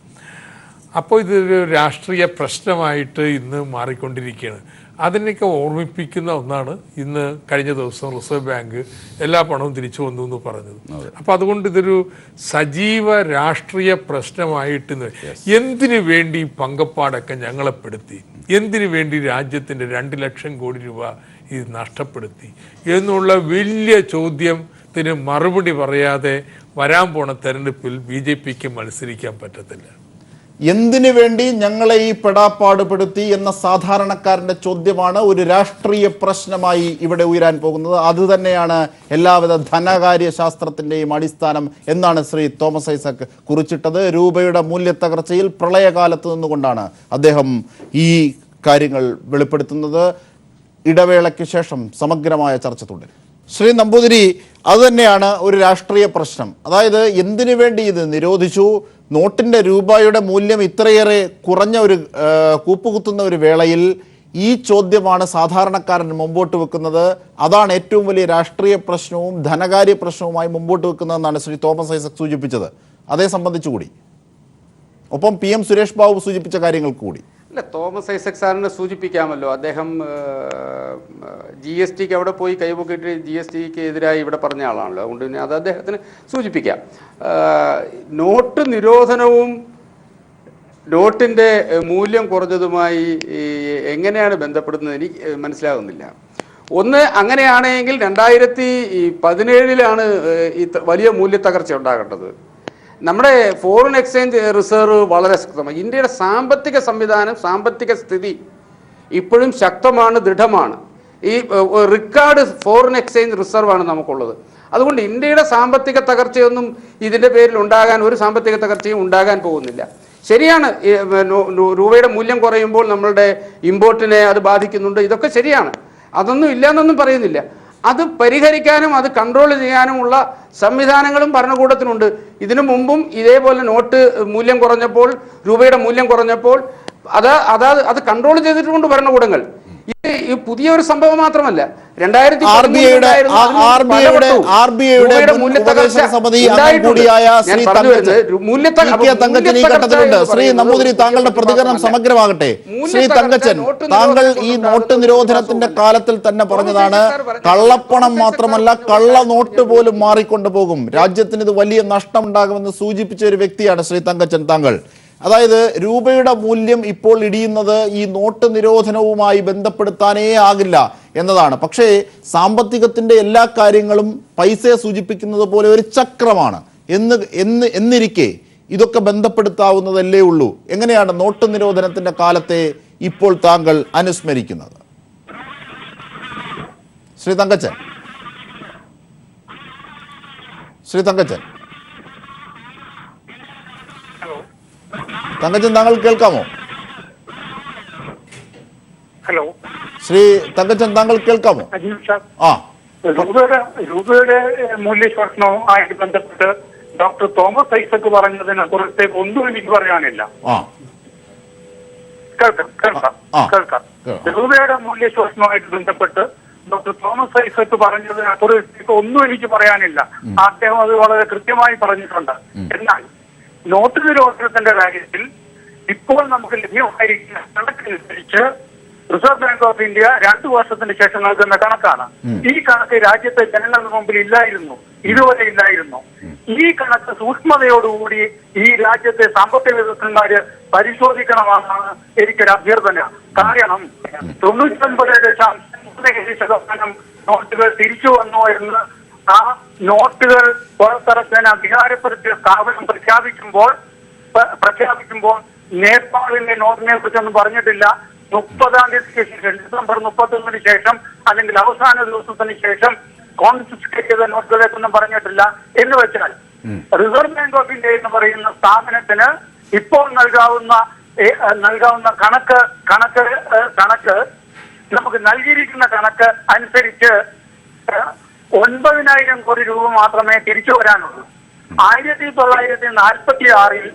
അപ്പോൾ ഇതൊരു രാഷ്ട്രീയ പ്രശ്നമായിട്ട് ഇന്ന് മാറിക്കൊണ്ടിരിക്കുകയാണ്. അതിനൊക്കെ ഓർമ്മിപ്പിക്കുന്ന ഒന്നാണ് ഇന്ന് കഴിഞ്ഞ ദിവസം റിസർവ് ബാങ്ക് എല്ലാ പണവും തിരിച്ചു വന്നു എന്ന് പറഞ്ഞത്. അപ്പോൾ അതുകൊണ്ട് ഇതൊരു സജീവ രാഷ്ട്രീയ പ്രശ്നമായിട്ട് എന്തിനു വേണ്ടി പങ്കപ്പാടൊക്കെ ഞങ്ങളെപ്പെടുത്തി, എന്തിനു വേണ്ടി രാജ്യത്തിൻ്റെ 2 ലക്ഷം കോടി രൂപ ഇത് നഷ്ടപ്പെടുത്തി എന്നുള്ള വലിയ ചോദ്യത്തിന് മറുപടി പറയാതെ വരാൻ പോണ തെരഞ്ഞെടുപ്പിൽ BJPക്ക് മത്സരിക്കാൻ പറ്റത്തില്ല. എന്തിനു വേണ്ടി ഞങ്ങളെ ഈ പെടാപ്പാടുപെടുത്തി എന്ന സാധാരണക്കാരന്റെ ചോദ്യമാണ് ഒരു രാഷ്ട്രീയ പ്രശ്നമായി ഇവിടെ ഉയരാൻ പോകുന്നത്. അതുതന്നെയാണ് എല്ലാവിധ ധനകാര്യ ശാസ്ത്രത്തിൻ്റെയും അടിസ്ഥാനം എന്നാണ് ശ്രീ തോമസ് ഐസക് കുറിച്ചിട്ടത്. രൂപയുടെ മൂല്യത്തകർച്ചയിൽ പ്രളയകാലത്ത് നിന്നുകൊണ്ടാണ് അദ്ദേഹം ഈ കാര്യങ്ങൾ വെളിപ്പെടുത്തുന്നത്. ഇടവേളയ്ക്ക് ശേഷം സമഗ്രമായ ചർച്ച തുടരും. ശ്രീ നമ്പൂതിരി, അതുതന്നെയാണ് ഒരു രാഷ്ട്രീയ പ്രശ്നം. അതായത് എന്തിനു വേണ്ടി ഇത് നിരോധിച്ചു? നോട്ടിൻ്റെ രൂപയുടെ മൂല്യം ഇത്രയേറെ കുറഞ്ഞ ഒരു കൂപ്പുകുത്തുന്ന ഒരു വേളയിൽ ഈ ചോദ്യമാണ് സാധാരണക്കാരൻ മുമ്പോട്ട് വെക്കുന്നത്. അതാണ് ഏറ്റവും വലിയ രാഷ്ട്രീയ പ്രശ്നവും ധനകാര്യ പ്രശ്നവുമായി മുമ്പോട്ട് വെക്കുന്നതെന്നാണ് ശ്രീ തോമസ് ഐസക് സൂചിപ്പിച്ചത്. അതേ സംബന്ധിച്ചുകൂടി ഒപ്പം PM സുരേഷ് ബാബു സൂചിപ്പിച്ച കാര്യങ്ങൾ കൂടി. അല്ല, തോമസ് ഐസക് സാറിനെ സൂചിപ്പിക്കാമല്ലോ. അദ്ദേഹം GSTക്ക് അവിടെ പോയി കൈപൊക്കിയിട്ട് GSTക്ക് എതിരായി ഇവിടെ പറഞ്ഞ ആളാണല്ലോ. അതുകൊണ്ട് തന്നെ അത് അദ്ദേഹത്തിന് സൂചിപ്പിക്കാം. നോട്ട് നിരോധനവും നോട്ടിൻ്റെ മൂല്യം കുറഞ്ഞതുമായി എങ്ങനെയാണ് ബന്ധപ്പെടുന്നത് എനിക്ക് മനസ്സിലാകുന്നില്ല. ഒന്ന്, അങ്ങനെയാണെങ്കിൽ 2017 ഈ വലിയ മൂല്യത്തകർച്ച ഉണ്ടാകേണ്ടത്. നമ്മുടെ ഫോറിൻ എക്സ്ചേഞ്ച് റിസർവ് വളരെ ശക്തമാണ്. ഇന്ത്യയുടെ സാമ്പത്തിക സംവിധാനം, സാമ്പത്തിക സ്ഥിതി ഇപ്പോഴും ശക്തമാണ്, ദൃഢമാണ്. ഈ റിക്കാർഡ് ഫോറിൻ എക്സ്ചേഞ്ച് റിസർവാണ് നമുക്കുള്ളത്. അതുകൊണ്ട് ഇന്ത്യയുടെ സാമ്പത്തിക തകർച്ചയൊന്നും ഇതിൻ്റെ പേരിൽ ഉണ്ടാകാൻ, ഒരു സാമ്പത്തിക തകർച്ചയും ഉണ്ടാകാൻ പോകുന്നില്ല. ശരിയാണ്, രൂപയുടെ മൂല്യം കുറയുമ്പോൾ നമ്മളുടെ ഇമ്പോർട്ടിനെ അത് ബാധിക്കുന്നുണ്ട്. ഇതൊക്കെ ശരിയാണ്, അതൊന്നും ഇല്ലയെന്നൊന്നും പറയുന്നില്ല. അത് പരിഹരിക്കാനും അത് കൺട്രോൾ ചെയ്യാനുമുള്ള സംവിധാനങ്ങളും ഭരണകൂടത്തിനുണ്ട്. ഇതിനു മുമ്പും ഇതേപോലെ നോട്ട് മൂല്യം കുറഞ്ഞപ്പോൾ, രൂപയുടെ മൂല്യം കുറഞ്ഞപ്പോൾ അത് കൺട്രോൾ ചെയ്തിട്ടുണ്ട് ഭരണകൂടങ്ങൾ. ഇത് പുതിയൊരു സംഭവം മാത്രമല്ല. 2017 ശ്രീ നമ്പൂതിരി, താങ്കളുടെ പ്രതികരണം സമഗ്രമാകട്ടെ. ശ്രീ തങ്കച്ചൻ, താങ്കൾ ഈ നോട്ട് നിരോധനത്തിന്റെ കാലത്തിൽ തന്നെ പറഞ്ഞതാണ് കള്ളപ്പണം മാത്രമല്ല കള്ള നോട്ട് പോലും മാറിക്കൊണ്ടു പോകും, രാജ്യത്തിന് ഇത് വലിയ നഷ്ടം ഉണ്ടാകുമെന്ന് സൂചിപ്പിച്ച ഒരു വ്യക്തിയാണ് ശ്രീ തങ്കച്ചൻ താങ്കൾ. അതായത് രൂപയുടെ മൂല്യം ഇപ്പോൾ ഇടിയുന്നത് ഈ നോട്ട് നിരോധനവുമായി ബന്ധപ്പെടുത്താനേ ആകില്ല എന്നതാണ്. പക്ഷേ സാമ്പത്തികത്തിന്റെ എല്ലാ കാര്യങ്ങളും പൈസയെ സൂചിപ്പിക്കുന്നത് പോലെ ഒരു ചക്രമാണ് എന്നിരിക്കെ ഇതൊക്കെ ബന്ധപ്പെടുത്താവുന്നതല്ലേ ഉള്ളൂ. എങ്ങനെയാണ് നോട്ട് നിരോധനത്തിന്റെ കാലത്തെ ഇപ്പോൾ താങ്കൾ അനുസ്മരിക്കുന്നത്? ശ്രീ തങ്കച്ചൻ, തങ്കച്ചൻ താങ്കൾ കേൾക്കാമോ? ഹലോ, ശ്രീ തങ്കച്ചൻ താങ്കൾ കേൾക്കാമോ? ആ, രൂപയുടെ മൂല്യശോഷണവുമായിട്ട് ബന്ധപ്പെട്ട് ഡോക്ടർ തോമസ് ഐസക് പറഞ്ഞതിനെ കുറിച്ച് ഒന്നും എനിക്ക് പറയാനില്ല. കേൾക്കാം. രൂപയുടെ മൂല്യശോഷണവുമായിട്ട് ബന്ധപ്പെട്ട് ഡോക്ടർ തോമസ് ഐസക് പറഞ്ഞതിനെ കുറിച്ച് ഒന്നും എനിക്ക് പറയാനില്ല. അദ്ദേഹം അത് വളരെ കൃത്യമായി പറഞ്ഞിട്ടുണ്ട്. എന്നാൽ നോട്ട് നിരോധനത്തിന്റെ കാര്യത്തിൽ ഇപ്പോൾ നമുക്ക് ലഭ്യമായിരിക്കുന്ന കണക്കനുസരിച്ച് റിസർവ് ബാങ്ക് ഓഫ് ഇന്ത്യ 2 വർഷത്തിന് ശേഷം നൽകുന്ന കണക്കാണ്. ഈ കണക്ക് രാജ്യത്തെ ജനങ്ങളുടെ മുമ്പിൽ ഇല്ലായിരുന്നു, ഇതുവരെ ഇല്ലായിരുന്നു. ഈ കണക്ക് സൂക്ഷ്മതയോടുകൂടി ഈ രാജ്യത്തെ സാമ്പത്തിക വിദഗ്ധന്മാര് പരിശോധിക്കണമെന്നാണ് എനിക്കൊരു അഭ്യർത്ഥന. കാരണം 99.3% നോട്ടുകൾ തിരിച്ചു വന്നു എന്ന് ആ നോട്ടുകൾ പുറത്തിറക്കാൻ അധികാരപ്പെടുത്തിയ സ്ഥാപനം പ്രഖ്യാപിക്കുമ്പോൾ നേപ്പാളിന്റെ നോട്ടിനെ കുറിച്ചൊന്നും പറഞ്ഞിട്ടില്ല. 30-ാം തീയതിക്ക് ശേഷം, ഡിസംബർ 31-ന് ശേഷം അല്ലെങ്കിൽ അവസാന ദിവസത്തിന് ശേഷം കോൺഫിസ്കേറ്റ് ചെയ്ത നോട്ടുകളെക്കൊന്നും പറഞ്ഞിട്ടില്ല. എന്ന് വെച്ചാൽ റിസർവ് ബാങ്ക് ഓഫ് ഇന്ത്യ എന്ന് പറയുന്ന സ്ഥാപനത്തിന് ഇപ്പോൾ നൽകാവുന്ന കണക്ക് നമുക്ക് നൽകിയിരിക്കുന്ന കണക്ക് അനുസരിച്ച് 9,000 കോടി രൂപ മാത്രമേ തിരിച്ചു വരാനുള്ളൂ. 1946-ൽ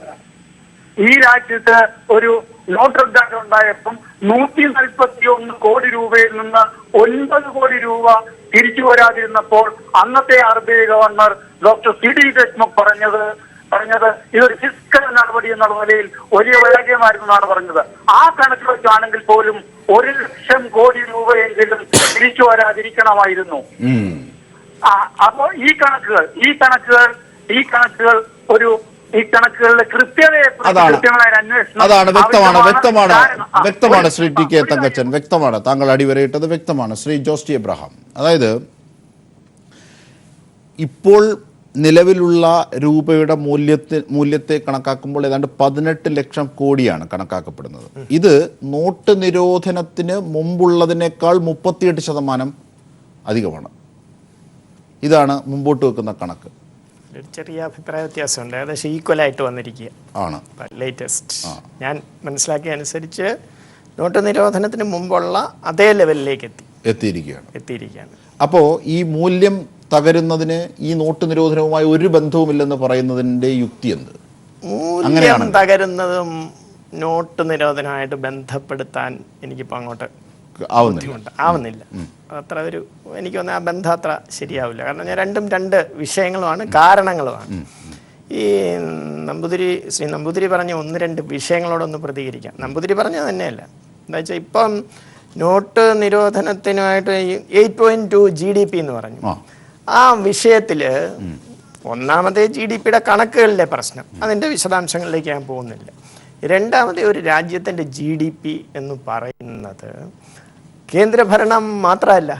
ഈ രാജ്യത്ത് ഒരു നോട്ട് റദ്ദാക്കൽ ഉണ്ടായപ്പം 141 കോടി രൂപയിൽ നിന്ന് 9 കോടി രൂപ തിരിച്ചു വരാതിരുന്നപ്പോൾ അന്നത്തെ RBI governor doctor CD Deshmukh പറഞ്ഞത് ഇതൊരു ഫിസ്ക്കൽ നടപടി എന്നുള്ള നിലയിൽ വലിയ വൈരാഗ്യമായിരുന്നെന്നാണ് പറഞ്ഞത്. ആ കണക്ക് വെച്ചാണെങ്കിൽ പോലും 1,00,000 കോടി രൂപയെങ്കിലും തിരിച്ചു വരാതിരിക്കണമായിരുന്നു. അപ്പോൾ ഈ കണക്കുകളുടെ കൃത്യതയെ അതാണ് വ്യക്തമാണ് ശ്രീ TK തങ്കച്ചൻ, വ്യക്തമാണ്. താങ്കൾ അടിവരയിട്ടത് വ്യക്തമാണ്. ശ്രീ ജോസ് ടി എബ്രഹാം, അതായത് ഇപ്പോൾ നിലവിലുള്ള രൂപയുടെ മൂല്യത്തെ കണക്കാക്കുമ്പോൾ ഏതാണ്ട് 18 ലക്ഷം കോടിയാണ് കണക്കാക്കപ്പെടുന്നത്. ഇത് നോട്ട് നിരോധനത്തിന് മുമ്പുള്ളതിനേക്കാൾ 38% അധികമാണ്. ഇതാണ് മുമ്പോട്ട് വെക്കുന്ന കണക്ക്. ചെറിയ അഭിപ്രായ വ്യത്യാസമുണ്ട്. ഏകദേശം ഈക്വലായിട്ട് വന്നിരിക്കുക ആണ് ലേറ്റസ്റ്റ്. ഞാൻ മനസ്സിലാക്കിയ അനുസരിച്ച് നോട്ട് നിരോധനത്തിന് മുമ്പുള്ള അതേ ലെവലിലേക്ക് എത്തിയിരിക്കുകയാണ്. അപ്പോൾ ഈ മൂല്യം തകരുന്നതിന് ഈ നോട്ട് നിരോധനവുമായി ഒരു ബന്ധവുമില്ലെന്ന് പറയുന്നതിന്റെ യുക്തി എന്ത്? മൂല്യം തകരുന്നതും നോട്ട് നിരോധനമായിട്ട് ബന്ധപ്പെടുത്താൻ എനിക്കിപ്പോൾ അങ്ങോട്ട് ആവുന്നില്ല. അത്ര ഒരു എനിക്ക് തോന്നുന്നു ആ ബന്ധം അത്ര ശരിയാവില്ല. കാരണം ഞാൻ രണ്ടും രണ്ട് വിഷയങ്ങളുമാണ്, കാരണങ്ങളുമാണ്. ഈ ശ്രീ നമ്പൂതിരി പറഞ്ഞ ഒന്ന് രണ്ട് വിഷയങ്ങളോടൊന്ന് പ്രതികരിക്കാം. നമ്പൂതിരി പറഞ്ഞത് തന്നെയല്ല, എന്താ വെച്ചാൽ ഇപ്പം നോട്ട് നിരോധനത്തിനുമായിട്ട് 8.2 GDP എന്ന് പറഞ്ഞു. ആ വിഷയത്തിൽ ഒന്നാമത്തെ GDPയുടെ കണക്കുകളിലെ പ്രശ്നം, അതിൻ്റെ വിശദാംശങ്ങളിലേക്ക് ഞാൻ പോകുന്നില്ല. രണ്ടാമത്തെ, ഒരു രാജ്യത്തിൻ്റെ GDP എന്ന് പറയുന്നത് കേന്ദ്രഭരണം മാത്രമല്ല,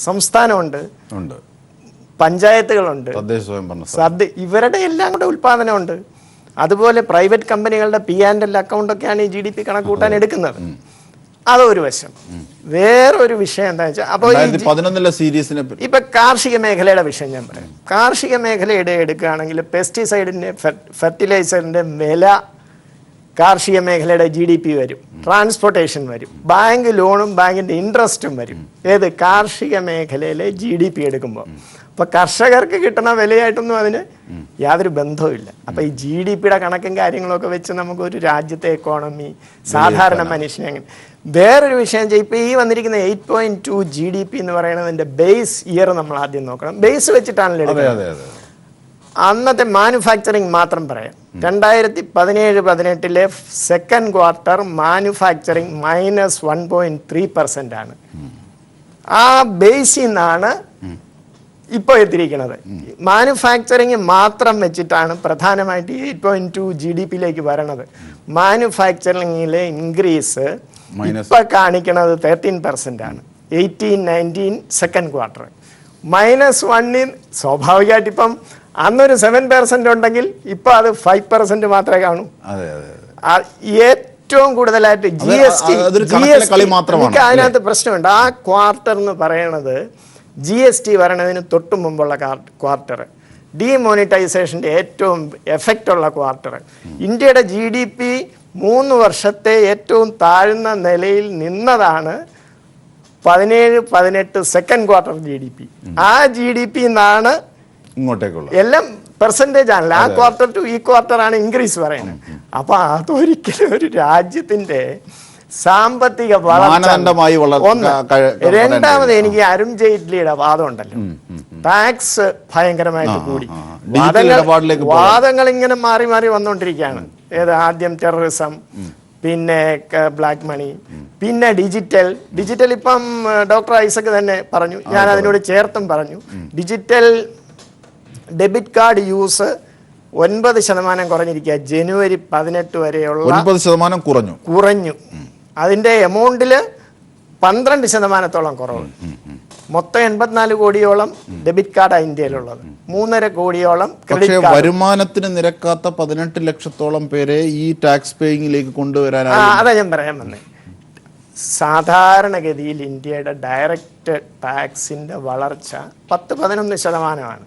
സംസ്ഥാനമുണ്ട്, പഞ്ചായത്തുകളുണ്ട്, ഇവരുടെ എല്ലാം കൂടെ ഉൽപ്പാദനമുണ്ട്. അതുപോലെ പ്രൈവറ്റ് കമ്പനികളുടെ P&L അക്കൗണ്ടൊക്കെയാണ് ഈ GDP കണക്ക് കൂട്ടാൻ എടുക്കുന്നത്. അതൊരു വശം. വേറൊരു വിഷയം എന്താ വെച്ചാൽ, അപ്പോൾ ഇപ്പൊ കാർഷിക മേഖലയുടെ വിഷയം ഞാൻ പറയാം. കാർഷിക മേഖലയുടെ എടുക്കുകയാണെങ്കിൽ പെസ്റ്റിസൈഡിന്റെ ഫെർട്ടിലൈസറിന്റെ വില കാർഷിക മേഖലയുടെ GDP വരും, ട്രാൻസ്പോർട്ടേഷൻ വരും, ബാങ്ക് ലോണും ബാങ്കിന്റെ ഇൻട്രസ്റ്റും വരും. ഏത് കാർഷിക മേഖലയിലെ GDP എടുക്കുമ്പോൾ. അപ്പൊ കർഷകർക്ക് കിട്ടുന്ന വിലയായിട്ടൊന്നും അതിന് യാതൊരു ബന്ധവുമില്ല. അപ്പൊ ഈ GDPയുടെ കണക്കും കാര്യങ്ങളൊക്കെ വെച്ച് നമുക്ക് ഒരു രാജ്യത്തെ എക്കോണമി, സാധാരണ മനുഷ്യനെ അങ്ങനെ. വേറൊരു വിഷയം ഇപ്പൊ ഈ വന്നിരിക്കുന്ന 8.2 GDP എന്ന് പറയുന്നതിന്റെ ബേസ് ഇയർ നമ്മൾ ആദ്യം നോക്കണം. ബേസ് വെച്ചിട്ടാണല്ലോ എടുക്കുന്നത്. അന്നത്തെ മാനുഫാക്ചറിങ് മാത്രം പറയാം. 2017-18 സെക്കൻഡ് ക്വാർട്ടർ മാനുഫാക്ചറിങ് -1.3% ആണ്. ആ ബേസിൽ നിന്നാണ് ഇപ്പോൾ എത്തിയിരിക്കുന്നത്. മാനുഫാക്ചറിങ് മാത്രം വെച്ചിട്ടാണ് പ്രധാനമായിട്ട് 8.2 GDPയിലേക്ക് വരണത്. മാനുഫാക്ചറിങ്ങിലെ ഇൻക്രീസ് ഇപ്പൊ കാണിക്കുന്നത് 13% ആണ്. 18-19 സെക്കൻഡ് ക്വാർട്ടർ -1 സ്വാഭാവികമായിട്ട് ഇപ്പം അന്നൊരു 7% ഉണ്ടെങ്കിൽ ഇപ്പൊ അത് 5% മാത്രമേ കാണൂ. ഏറ്റവും കൂടുതലായിട്ട് GST എനിക്ക് അതിനകത്ത് പ്രശ്നമുണ്ട്. ആ ക്വാർട്ടർ എന്ന് പറയണത് GST വരണതിന് തൊട്ടു മുമ്പുള്ള ക്വാർട്ടർ, ഡിമോണിറ്റൈസേഷൻ്റെ ഏറ്റവും എഫക്റ്റ് ഉള്ള ക്വാർട്ടർ. ഇന്ത്യയുടെ GDP 3 വർഷത്തെ ഏറ്റവും താഴ്ന്ന നിലയിൽ നിന്നതാണ് 17-18 സെക്കൻഡ് ക്വാർട്ടർ GDP. ആ GDP നിന്നാണ് ഇങ്ങോട്ടേക്കുള്ള എല്ലാം പെർസെൻറ്റേജ് ആണല്ലോ. ആ ക്വാർട്ടർ ടു ഈ ക്വാർട്ടർ ആണ് ഇൻക്രീസ് പറയുന്നത്. അപ്പൊ അതൊരിക്കലും ഒരു രാജ്യത്തിന്റെ സാമ്പത്തിക വളർച്ചയായി രണ്ടാമത് എനിക്ക് അരുൺ ജെയ്റ്റ്ലിയുടെ വാദം ഉണ്ടല്ലോ, ടാക്സ് ഭയങ്കരമായിട്ട് കൂടി, വാദങ്ങൾ ഇങ്ങനെ മാറി മാറി വന്നുകൊണ്ടിരിക്കുകയാണ്. ആദ്യം ടെററിസം, പിന്നെ ബ്ലാക്ക് മണി, പിന്നെ ഡിജിറ്റൽ ഇപ്പം ഡോക്ടർ ഐസക് തന്നെ പറഞ്ഞു, ഞാൻ അതിനോട് ചേർത്തും പറഞ്ഞു. Digital debit card use 9% കുറഞ്ഞിരിക്കുക. ജനുവരി 18 വരെയുള്ള 9% കുറഞ്ഞു. അതിന്റെ എമൗണ്ടില് 12% കുറവ്. മൊത്തം 84 കോടിയോളം ഡെബിറ്റ് കാർഡാണ് ഇന്ത്യയിലുള്ളത്, 3.5 കോടിയോളം ക്രെഡിറ്റ് കാർഡ്. വരുമാനത്തിന് നിരക്കാത്ത 18 ലക്ഷത്തോളം പേരെ ഈ ടാക്സ് പേയിങ്ങിലേക്ക് കൊണ്ടുവരാൻ അതാ ഞാൻ പറയാൻ വന്നേ. സാധാരണഗതിയിൽ ഇന്ത്യയുടെ ഡയറക്റ്റ് ടാക്സിന്റെ വളർച്ച 10-11%.